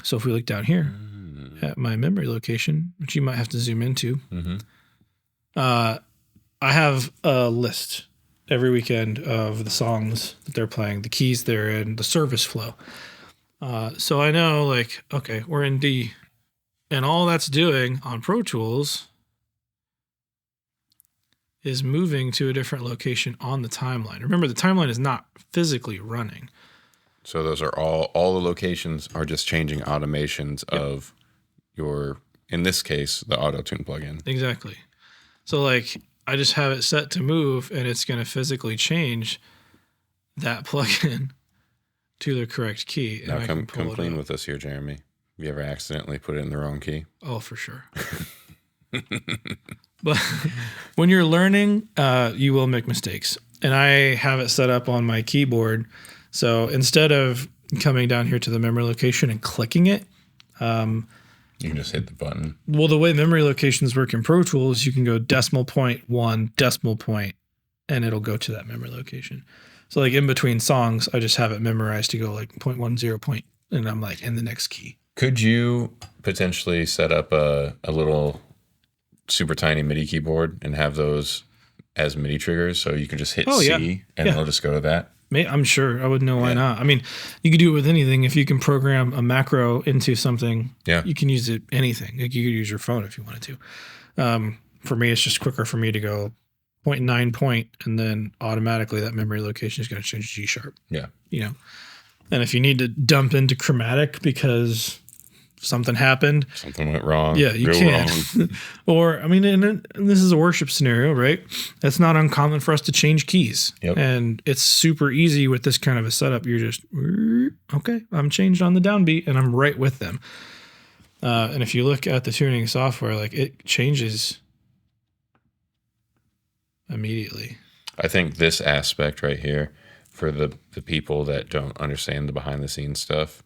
So if we look down here at my memory location, which you might have to zoom into, I have a list every weekend of the songs that they're playing, the keys they're in, the service flow. So I know, like, okay, we're in D. And all that's doing on Pro Tools is moving to a different location on the timeline. Remember, the timeline is not physically running. So those are all the locations are just changing automations of your, in this case, the auto-tune plugin. Exactly. So like I just have it set to move and it's going to physically change that plugin to the correct key. Now and come clean with us here, Jeremy. Have you ever accidentally put it in the wrong key? Oh, for sure. But when you're learning, you will make mistakes. And I have it set up on my keyboard. So instead of coming down here to the memory location and clicking it, you can just hit the button. Well, the way memory locations work in Pro Tools, you can go decimal point, 1 decimal point, and it'll go to that memory location. So like in between songs, I just have it memorized to go like 0.10 point, and I'm like in the next key. Could you potentially set up a little super tiny MIDI keyboard and have those as MIDI triggers, so you can just hit C and it'll just go to that? I'm sure. I wouldn't know why not. I mean, you could do it with anything. If you can program a macro into something, you can use it anything. Like you could use your phone if you wanted to. For me, it's just quicker for me to go 0.9 point, and then automatically that memory location is going to change to G sharp. Yeah. You know, and if you need to dump into chromatic because something happened, something went wrong. Yeah, you can. Or, I mean, and this is a worship scenario, right? It's not uncommon for us to change keys. And it's super easy with this kind of a setup. You're just, okay, I'm changed on the downbeat and I'm right with them. And if you look at the tuning software, like it changes immediately. I think this aspect right here, for the people that don't understand the behind the scenes stuff,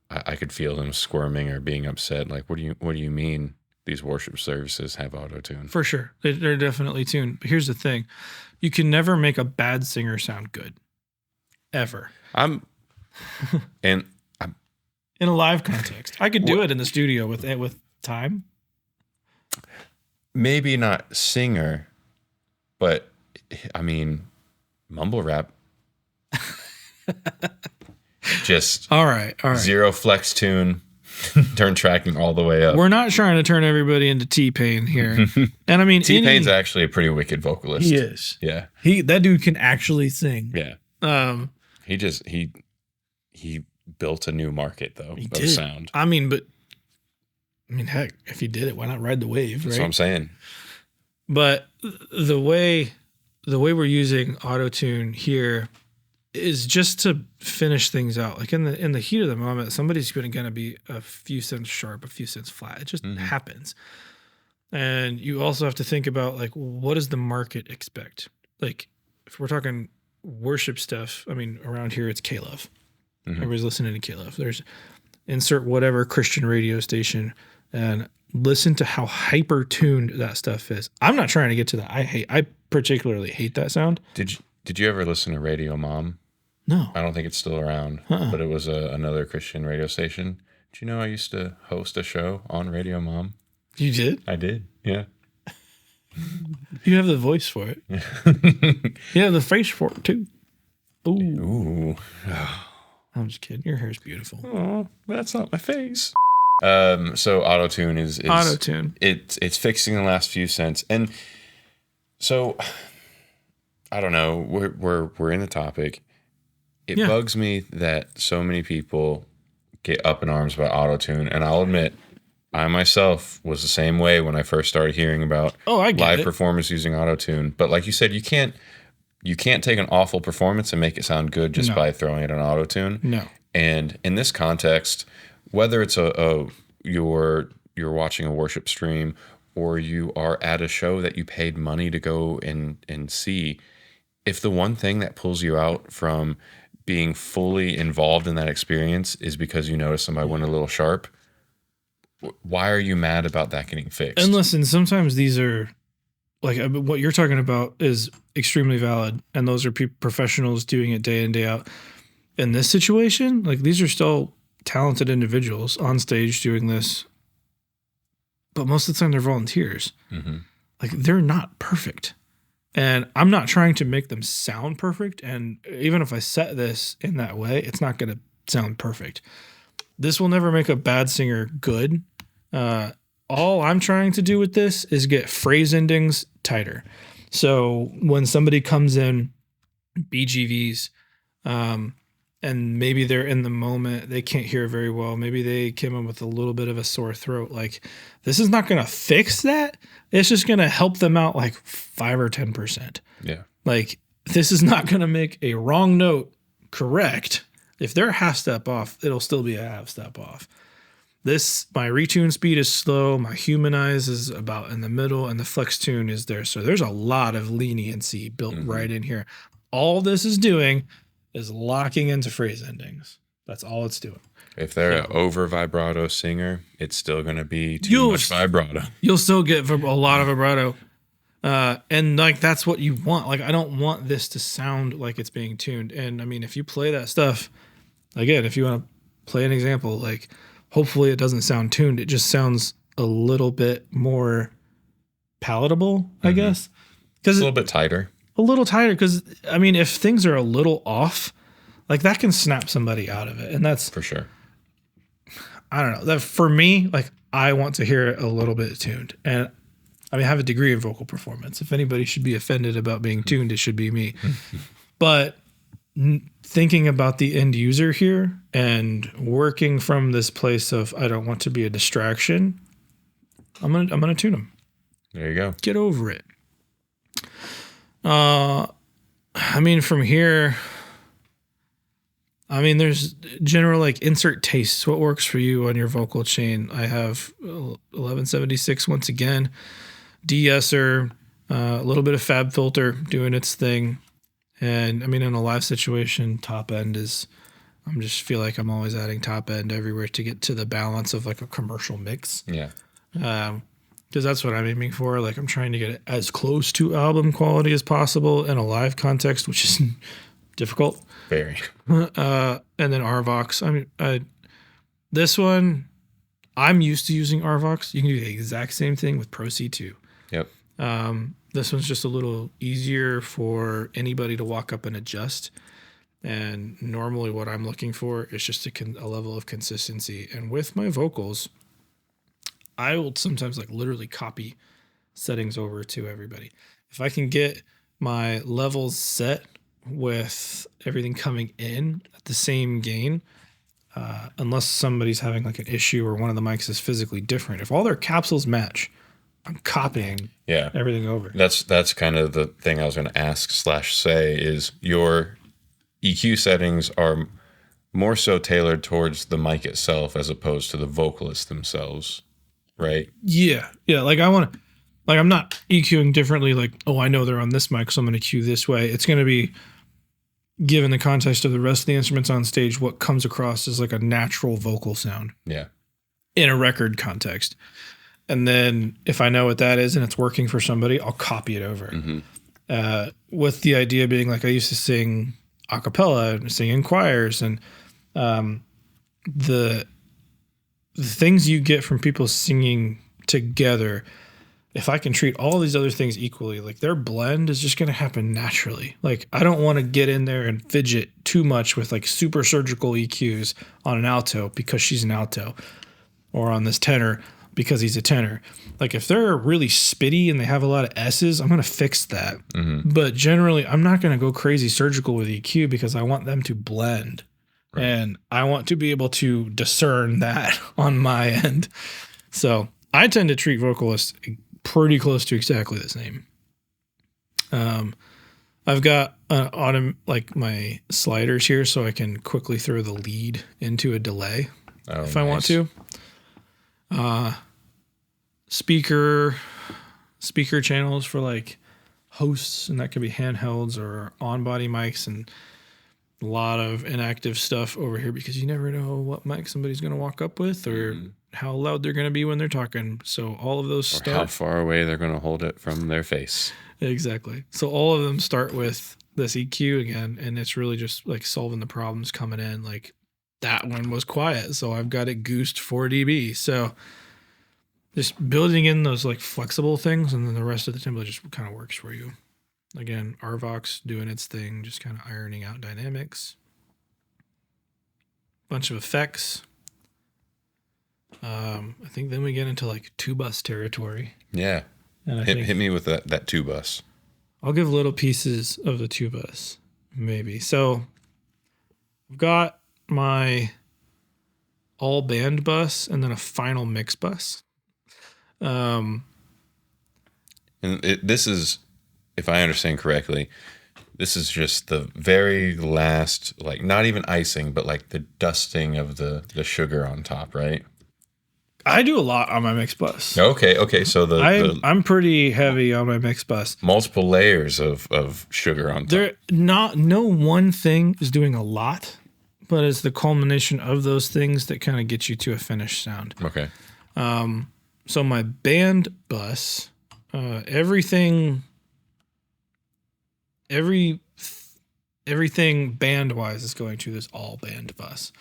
I could feel them squirming or being upset. Like, what do you mean these worship services have auto-tune? For sure. They're definitely tuned. But here's the thing. You can never make a bad singer sound good. Ever. In a live context. I could do it in the studio with time. Maybe not singer, but I mean, mumble rap. Just all right. Zero flex tune, turn tracking all the way up. We're not trying to turn everybody into T-Pain here. And I mean, T-Pain's actually a pretty wicked vocalist. He is. Yeah. That dude can actually sing. Yeah. He built a new market though of sound. I mean, heck, if he did it, why not ride the wave? That's what I'm saying. But the way we're using auto-tune here is just to finish things out. Like in the heat of the moment, somebody's going to be a few cents sharp, a few cents flat. It just happens. And you also have to think about, like, what does the market expect? Like, if we're talking worship stuff, I mean, around here it's K-Love. Everybody's listening to K-Love. There's insert whatever Christian radio station and listen to how hyper tuned that stuff is. I'm not trying to get to that. I particularly hate that sound. Did you ever listen to Radio Mom? No. I don't think it's still around, but it was another Christian radio station. Did you know I used to host a show on Radio Mom? You did? I did, yeah. You have the voice for it. You have the face for it, too. Ooh. I'm just kidding. Your hair's beautiful. Oh, that's not my face. So auto-tune is auto-tune. It's fixing the last few cents. And so I don't know, we're in the topic. It bugs me that so many people get up in arms about auto-tune, and I'll admit I myself was the same way when I first started hearing about live performers using auto-tune. But like you said, you can't take an awful performance and make it sound good just by throwing it on auto-tune. No. And in this context, whether it's you're watching a worship stream or you are at a show that you paid money to go and see, if the one thing that pulls you out from being fully involved in that experience is because you notice somebody went a little sharp, why are you mad about that getting fixed? And listen, sometimes these are, like, what you're talking about is extremely valid, and those are professionals doing it day in, day out. In this situation, like, these are still talented individuals on stage doing this, but most of the time they're volunteers. Like, they're not perfect. And I'm not trying to make them sound perfect. And even if I set this in that way, it's not going to sound perfect. This will never make a bad singer good. All I'm trying to do with this is get phrase endings tighter. So when somebody comes in, BGVs, and maybe they're in the moment, they can't hear very well. Maybe they came in with a little bit of a sore throat. Like, this is not going to fix that. It's just going to help them out like 5 or 10%. Yeah. Like, this is not going to make a wrong note correct. If they're a half step off, it'll still be a half step off. My retune speed is slow. My humanize is about in the middle, and the flex tune is there. So there's a lot of leniency built right in here. All this is doing is locking into phrase endings. That's all it's doing. If they're an over vibrato singer, it's still going to be too much vibrato. You'll still get a lot of vibrato. And like, that's what you want. Like, I don't want this to sound like it's being tuned. And I mean, if you play that stuff, again, if you want to play an example, like hopefully it doesn't sound tuned. It just sounds a little bit more palatable, I guess. Because a little bit tighter. A little tighter. Because, I mean, if things are a little off, like that can snap somebody out of it. And that's For sure. I don't know. That for me, like I want to hear it a little bit tuned. And I mean, I have a degree in vocal performance. If anybody should be offended about being tuned, it should be me. But thinking about the end user here and working from this place of I don't want to be a distraction, I'm gonna tune them. There you go. Get over it. I mean, from here, I mean, there's general like insert tastes. What works for you on your vocal chain? I have 1176 once again, de-esser, a little bit of fab filter doing its thing. And I mean, in a live situation, top end is, I'm just feel like I'm always adding top end everywhere to get to the balance of like a commercial mix. Yeah. Because that's what I'm aiming for. Like I'm trying to get it as close to album quality as possible in a live context, which is difficult. Very. And then RVox. I mean, this one, I'm used to using RVox. You can do the exact same thing with Pro C2. Yep. This one's just a little easier for anybody to walk up and adjust. And normally what I'm looking for is just a level of consistency. And with my vocals, I will sometimes like literally copy settings over to everybody. If I can get my levels set with everything coming in at the same gain, unless somebody's having like an issue or one of the mics is physically different. If all their capsules match, I'm copying everything over. That's kind of the thing I was going to ask / say is your EQ settings are more so tailored towards the mic itself as opposed to the vocalists themselves, right? Yeah. Like I want to, like I'm not EQing differently. Like, oh, I know they're on this mic, so I'm going to cue this way. It's going to be given the context of the rest of the instruments on stage, what comes across as like a natural vocal sound. Yeah. In a record context. And then if I know what that is and it's working for somebody, I'll copy it over. Mm-hmm. With the idea being like I used to sing a cappella and sing in choirs, and the things you get from people singing together, if I can treat all these other things equally, like their blend is just going to happen naturally. Like I don't want to get in there and fidget too much with like super surgical EQs on an alto because she's an alto, or on this tenor because he's a tenor. Like if they're really spitty and they have a lot of S's, I'm going to fix that. Mm-hmm. But generally, I'm not going to go crazy surgical with EQ because I want them to blend. Right. And I want to be able to discern that on my end. So I tend to treat vocalists pretty close to exactly the same. I've got like my sliders here so I can quickly throw the lead into a delay if I want to. Speaker channels for like hosts, and that could be handhelds or on-body mics, and a lot of inactive stuff over here because you never know what mic somebody's going to walk up with or how loud they're going to be when they're talking. So all of those or how far away they're going to hold it from their face. Exactly. So all of them start with this EQ again, and it's really just like solving the problems coming in. Like that one was quiet, so I've got it goosed 4 dB. So just building in those like flexible things, and then the rest of the template just kind of works for you. Again, RVox doing its thing, just kind of ironing out dynamics. Bunch of effects. I think then we get into like 2-bus territory. Yeah. And hit me with that 2-bus. I'll give little pieces of the 2-bus, maybe. So I've got my all band bus and then a final mix bus. And this is, if I understand correctly, this is just the very last, like not even icing, but like the dusting of the sugar on top, right? I do a lot on my mix bus. Okay. So I'm pretty heavy on my mix bus. Multiple layers of sugar on top. No one thing is doing a lot, but it's the culmination of those things that kind of get you to a finished sound. Okay. So my band bus, everything band wise is going to this all band bus.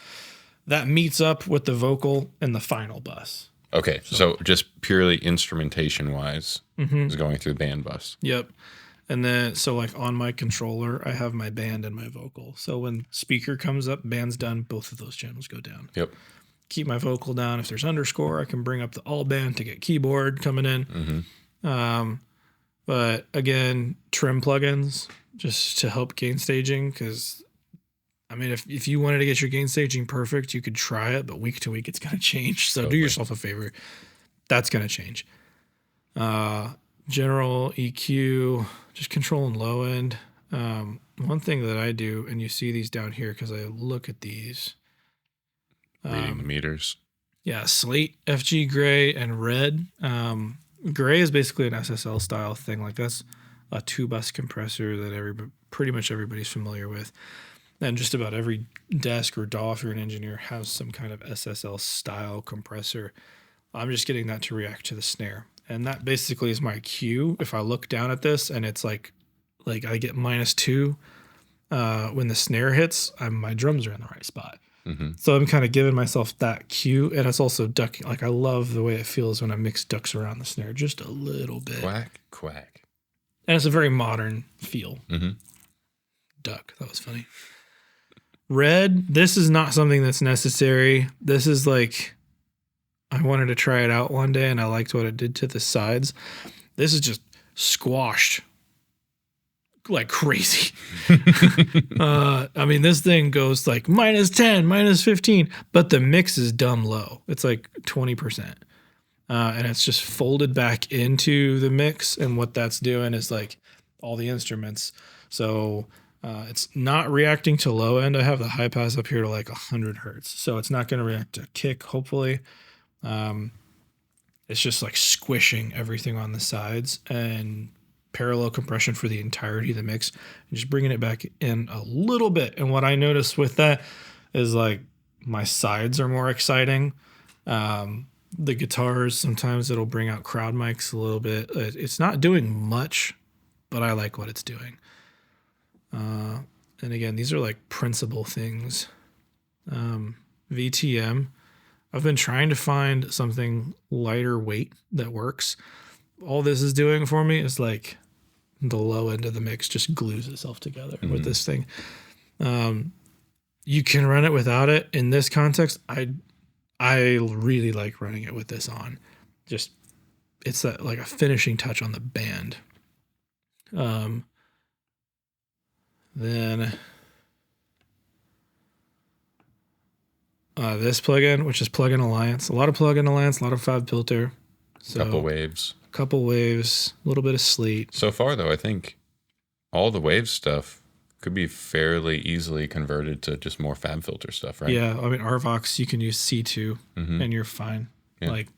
that meets up with the vocal and the final bus. Okay, so just purely instrumentation wise is going through the band bus. Yep. And then, so like on my controller, I have my band and my vocal. So when speaker comes up, band's done, both of those channels go down. Yep. Keep my vocal down. If there's underscore, I can bring up the all band to get keyboard coming in. But again, trim plugins just to help gain staging. Because I mean, if you wanted to get your gain staging perfect, you could try it, but week to week it's going to change. So do yourself a favor. That's going to change. General EQ, just control and low end. One thing that I do, and you see these down here because I look at these. Reading the meters. Yeah, slate, FG, gray, and red. Gray is basically an SSL style thing. Like that's a 2-bus compressor that pretty much everybody's familiar with. And just about every desk or DAW, if you're an engineer, has some kind of SSL style compressor. I'm just getting that to react to the snare. And that basically is my cue. If I look down at this and it's like I get -2 when the snare hits, my drums are in the right spot. So I'm kind of giving myself that cue. And it's also ducking. Like I love the way it feels when a mix ducks around the snare just a little bit. Quack, quack. And it's a very modern feel. Duck. That was funny. Red, this is not something that's necessary. This is like, I wanted to try it out one day and I liked what it did to the sides. This is just squashed like crazy. I mean, this thing goes like -10, -15, but the mix is dumb low. It's like 20%. And it's just folded back into the mix. And what that's doing is like all the instruments. So it's not reacting to low end. I have the high pass up here to like 100 hertz. So it's not going to react to kick, hopefully. It's just like squishing everything on the sides and parallel compression for the entirety of the mix and just bringing it back in a little bit. And what I noticed with that is like my sides are more exciting. The guitars, sometimes it'll bring out crowd mics a little bit. It's not doing much, but I like what it's doing. And again, these are like principal things. VTM. I've been trying to find something lighter weight that works. All this is doing for me is like the low end of the mix just glues itself together with this thing. You can run it without it. In this context, I really like running it with this on. Just it's like a finishing touch on the band. Then this plugin, which is Plugin Alliance. A lot of Plugin Alliance, a lot of Fab Filter. So, couple waves, a little bit of sleet. So far, though, I think all the wave stuff could be fairly easily converted to just more Fab Filter stuff, right? Yeah, I mean, RVox, you can use C2 and you're fine. Yeah. Like,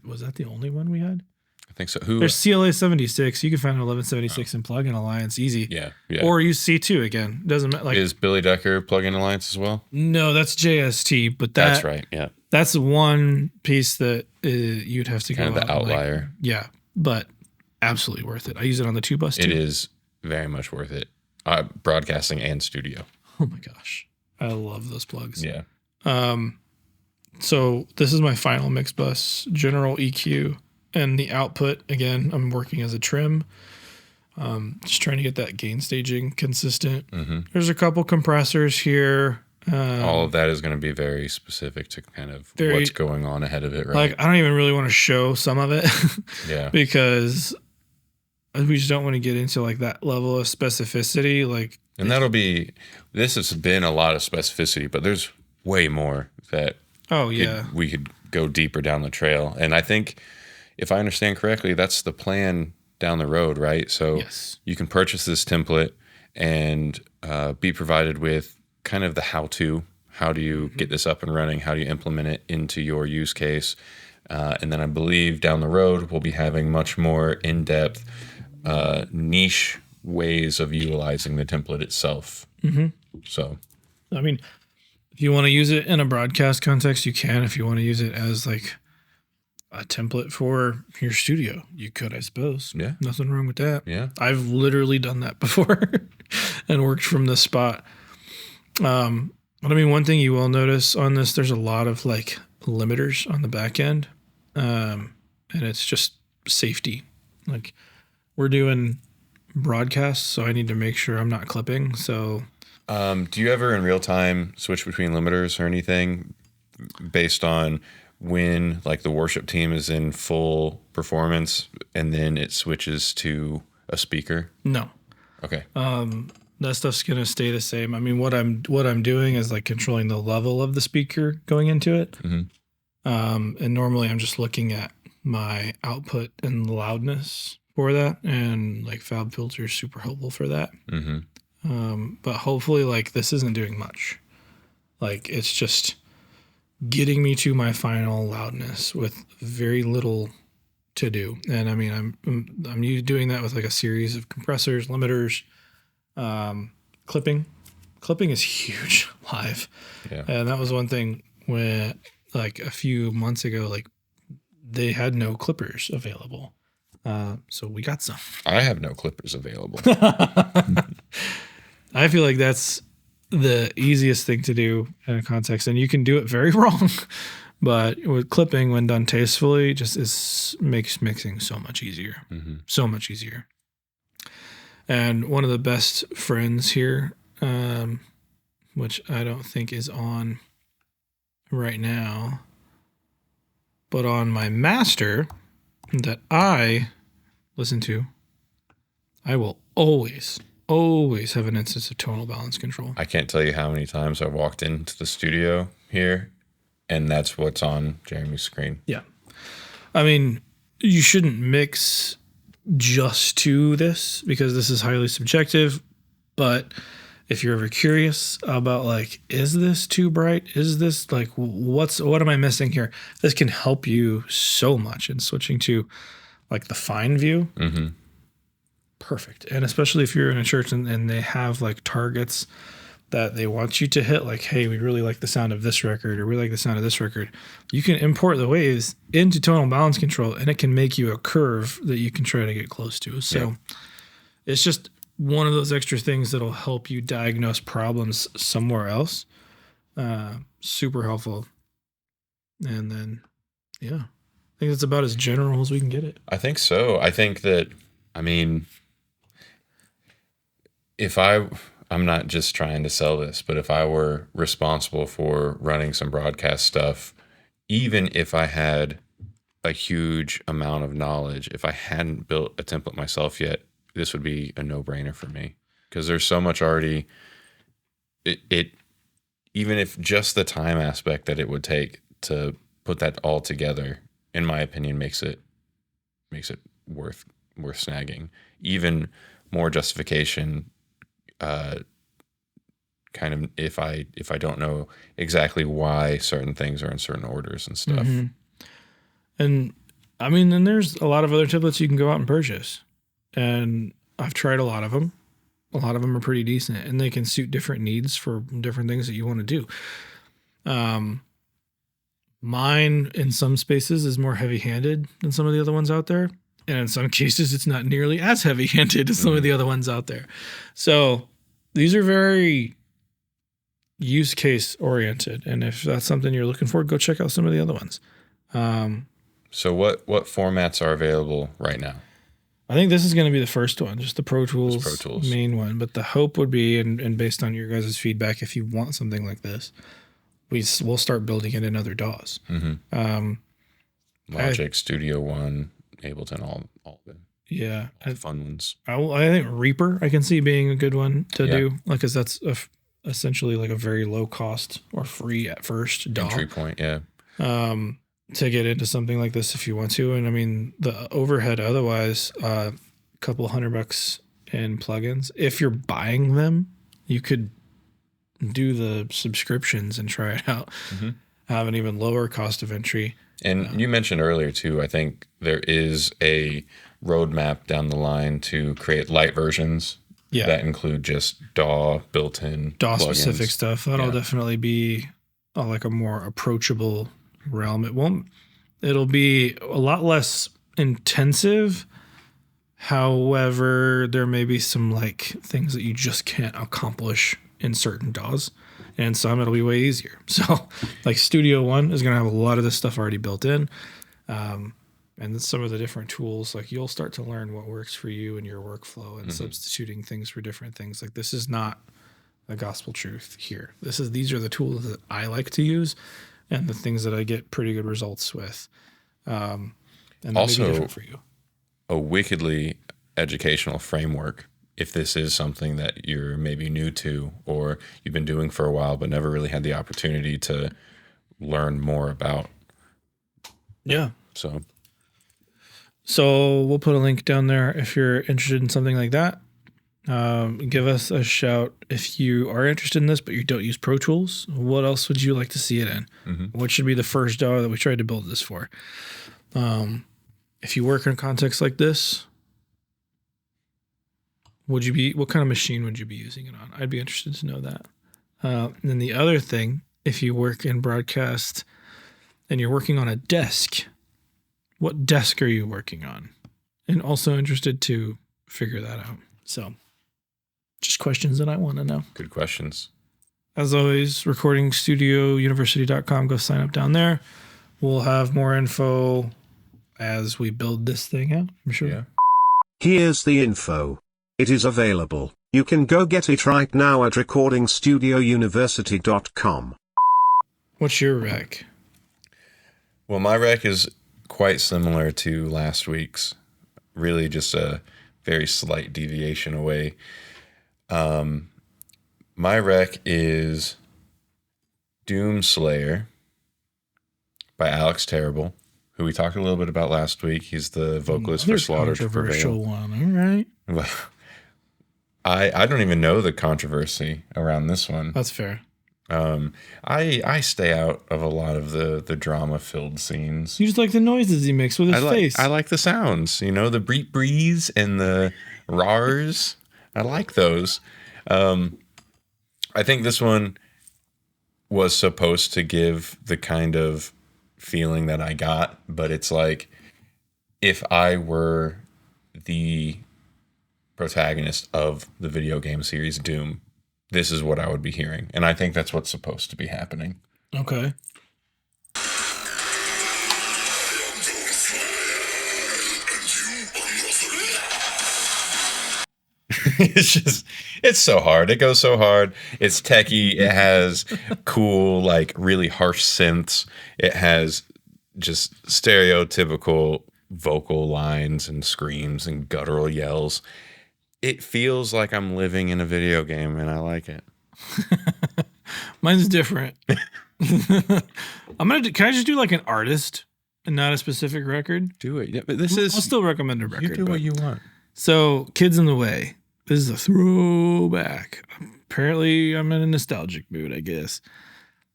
was that the only one we had? I think so. There's CLA 76. You can find an 1176 in Plugin Alliance, easy. Yeah. Or use C2 again. Doesn't matter. Like, is Billy Decker Plugin Alliance as well? No, that's JST. But that's right. Yeah. That's one piece that you'd have to kind go of the outlier. Yeah, but absolutely worth it. I use it on the 2-bus too. It is very much worth it. Broadcasting and studio. Oh my gosh, I love those plugs. Yeah. So this is my final mix bus, general EQ, and the output. Again, I'm working as a trim. Just trying to get that gain staging consistent. There's a couple compressors here. All of that is going to be very specific to kind of what's going on ahead of it, right? Like, I don't even really want to show some of it. Yeah. Because we just don't want to get into like that level of specificity. Like, and this has been a lot of specificity, but there's way more that we could go deeper down the trail. And I think if I understand correctly, that's the plan down the road, right? So you can purchase this template and be provided with kind of the how-to. How do you get this up and running? How do you implement it into your use case? And then I believe down the road, we'll be having much more in-depth niche ways of utilizing the template itself. So, I mean, if you want to use it in a broadcast context, you can. If you want to use it as like a template for your studio, you could, I suppose. Yeah. Nothing wrong with that. Yeah. I've literally done that before and worked from this spot. But I mean, one thing you will notice on this, there's a lot of like limiters on the back end. And it's just safety. Like we're doing broadcasts, so I need to make sure I'm not clipping. So do you ever in real time switch between limiters or anything based on when like the worship team is in full performance and then it switches to a speaker? no. Okay. That stuff's gonna stay the same. I mean, what I'm doing is like controlling the level of the speaker going into it. And normally I'm just looking at my output and loudness for that, and like Fab Filter is super helpful for that. But hopefully, like this isn't doing much. Like it's just getting me to my final loudness with very little to do. And I mean, I'm doing that with like a series of compressors, limiters, clipping. Clipping is huge live. Yeah. And that was one thing when like a few months ago, like they had no clippers available. So we got some. I have no clippers available. I feel like that's the easiest thing to do in a context, and you can do it very wrong. But with clipping, when done tastefully, just makes mixing so much easier. So much easier. And one of the best friends here, which I don't think is on right now, but on my master that I listen to, I will always have an instance of tonal balance control. I can't tell you how many times I've walked into the studio here and that's what's on Jeremy's screen. Yeah. I mean, you shouldn't mix just to this because this is highly subjective, but if you're ever curious about like, is this too bright? Is this like, what am I missing here? This can help you so much in switching to like the fine view. Perfect. And especially if you're in a church and they have like targets that they want you to hit, like, hey, we really like the sound of this record, or we like the sound of this record. You can import the waves into tonal balance control and it can make you a curve that you can try to get close to. So it's just one of those extra things that'll help you diagnose problems somewhere else. Super helpful. And then, yeah, I think it's about as general as we can get it. I think so. I think that, I mean, I'm not just trying to sell this, but if I were responsible for running some broadcast stuff, even if I had a huge amount of knowledge, if I hadn't built a template myself yet, this would be a no-brainer for me because there's so much already. It even if just the time aspect that it would take to put that all together, in my opinion, makes it worth snagging. Even more justification. Kind of if I don't know exactly why certain things are in certain orders and stuff. And I mean, then there's a lot of other templates you can go out and purchase. And I've tried a lot of them. A lot of them are pretty decent and they can suit different needs for different things that you want to do. Mine in some spaces is more heavy-handed than some of the other ones out there. And in some cases, it's not nearly as heavy-handed as some of the other ones out there. So these are very use case oriented. And if that's something you're looking for, go check out some of the other ones. So what formats are available right now? I think this is going to be the first one, just the Pro Tools main one. But the hope would be, and based on your guys' feedback, if you want something like this, we'll start building it in other DAWs. Logic, Studio One, Ableton, all of them. Yeah. Fun ones. I think Reaper I can see being a good one to do, like, because that's essentially like a very low cost or free at first DAW. Entry point, yeah. To get into something like this if you want to. And I mean, the overhead otherwise, a couple $100 in plugins. If you're buying them, you could do the subscriptions and try it out. Have an even lower cost of entry. And you mentioned earlier too, I think there is a roadmap down the line to create light versions that include just DAW built-in DAW plugins. Specific stuff. That'll definitely be like a more approachable realm. It'll be a lot less intensive. However, there may be some like things that you just can't accomplish in certain DAWs. and some it'll be way easier. So like Studio One is going to have a lot of this stuff already built in. And then some of the different tools, like you'll start to learn what works for you and your workflow and substituting things for different things. Like this is not the gospel truth here. These are the tools that I like to use and the things that I get pretty good results with. And that Also, may be different for you. A wickedly educational framework, if this is something that you're maybe new to or you've been doing for a while but never really had the opportunity to learn more about. Yeah. So we'll put a link down there if you're interested in something like that. Give us a shout if you are interested in this, but you don't use Pro Tools. What else would you like to see it in? What should be the first DAW that we tried to build this for? If you work in a context like this, what kind of machine would you be using it on? I'd be interested to know that. And then the other thing, if you work in broadcast and you're working on a desk, what desk are you working on? And also interested to figure that out. So just questions that I want to know. good questions. As always, recordingstudiouniversity.com. Go sign up down there. We'll have more info as we build this thing out, I'm sure. Yeah. Here's the info. It is available. You can go get it right now at recordingstudiouniversity.com. What's your rec? Well, my rec is quite similar to last week's. Really just a very slight deviation away. My rec is Doomslayer by Alex Terrible, who we talked a little bit about last week. He's the vocalist for Slaughter to Prevail. Controversial one, all right. Well, I don't even know the controversy around this one. That's fair. I stay out of a lot of the drama-filled scenes. You just like the noises he makes with his face. I like the sounds, the breep breeze and the rars. I like those. I think this one was supposed to give the kind of feeling that I got, but it's like if I were the protagonist of the video game series Doom, this is what I would be hearing. And I think that's what's supposed to be happening. Okay. It's so hard. It goes so hard. It's techie. It has cool, like really harsh synths. It has just stereotypical vocal lines and screams and guttural yells. It feels like I'm living in a video game, and I like it. Mine's different. Can I just do like an artist and not a specific record? Do it. Yeah, but I'll still recommend a record. You do what you want. So, Kids in the Way. This is a throwback. Apparently, I'm in a nostalgic mood, I guess.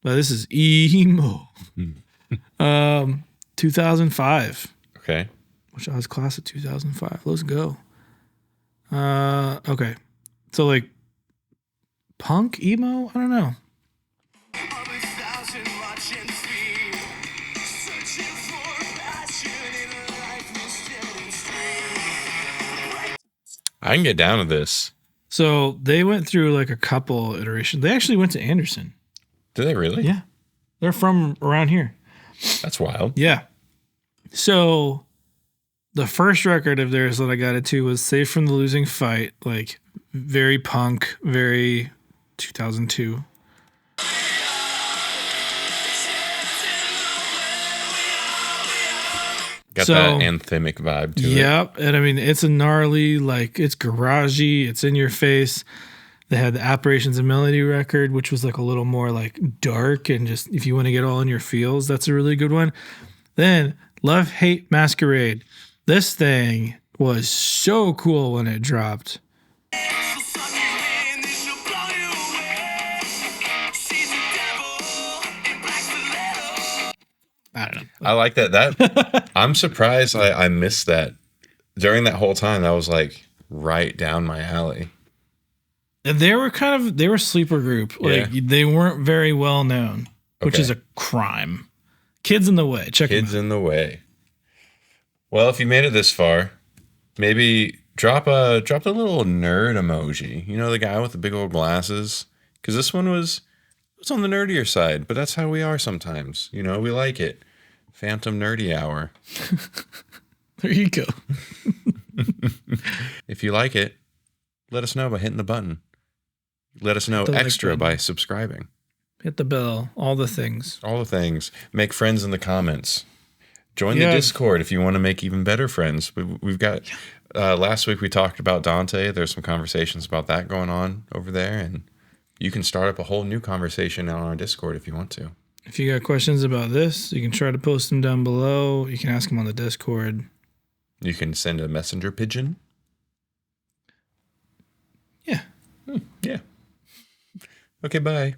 But this is emo. 2005. Okay. Which I was class of 2005. Let's go. Okay. So like punk emo? I don't know. I can get down to this. So they went through like a couple iterations. They actually went to Anderson. Did they really? Yeah. They're from around here. That's wild. Yeah. So the first record of theirs that I got into was Safe from the Losing Fight. Like very punk, very 2002. Got that anthemic vibe to it. Yep. And I mean, it's a gnarly, like it's garagey, it's in your face. They had the Apparitions of Melody record, which was like a little more like dark and just if you want to get all in your feels, that's a really good one. Then Love, Hate, Masquerade. This thing was so cool when it dropped. I don't know. I like that. I'm surprised I missed that. During that whole time, that was like right down my alley. They were a sleeper group. Like they weren't very well known, which is a crime. Kids in the Way. Check them out. Kids in the Way. Well, if you made it this far, maybe drop the little nerd emoji. You know, the guy with the big old glasses? Because this one was It's on the nerdier side, but that's how we are sometimes. You know, we like it. Phantom Nerdy Hour. There you go. If you like it, let us know by hitting the button. Let us know extra by subscribing. Hit the bell. All the things. All the things. Make friends in the comments. Join the Discord if you want to make even better friends. We've got... last week we talked about Dante. There's some conversations about that going on over there, and you can start up a whole new conversation on our Discord if you want to. If you got questions about this, you can try to post them down below. You can ask them on the Discord. You can send a messenger pigeon. Yeah. Yeah. Okay, bye.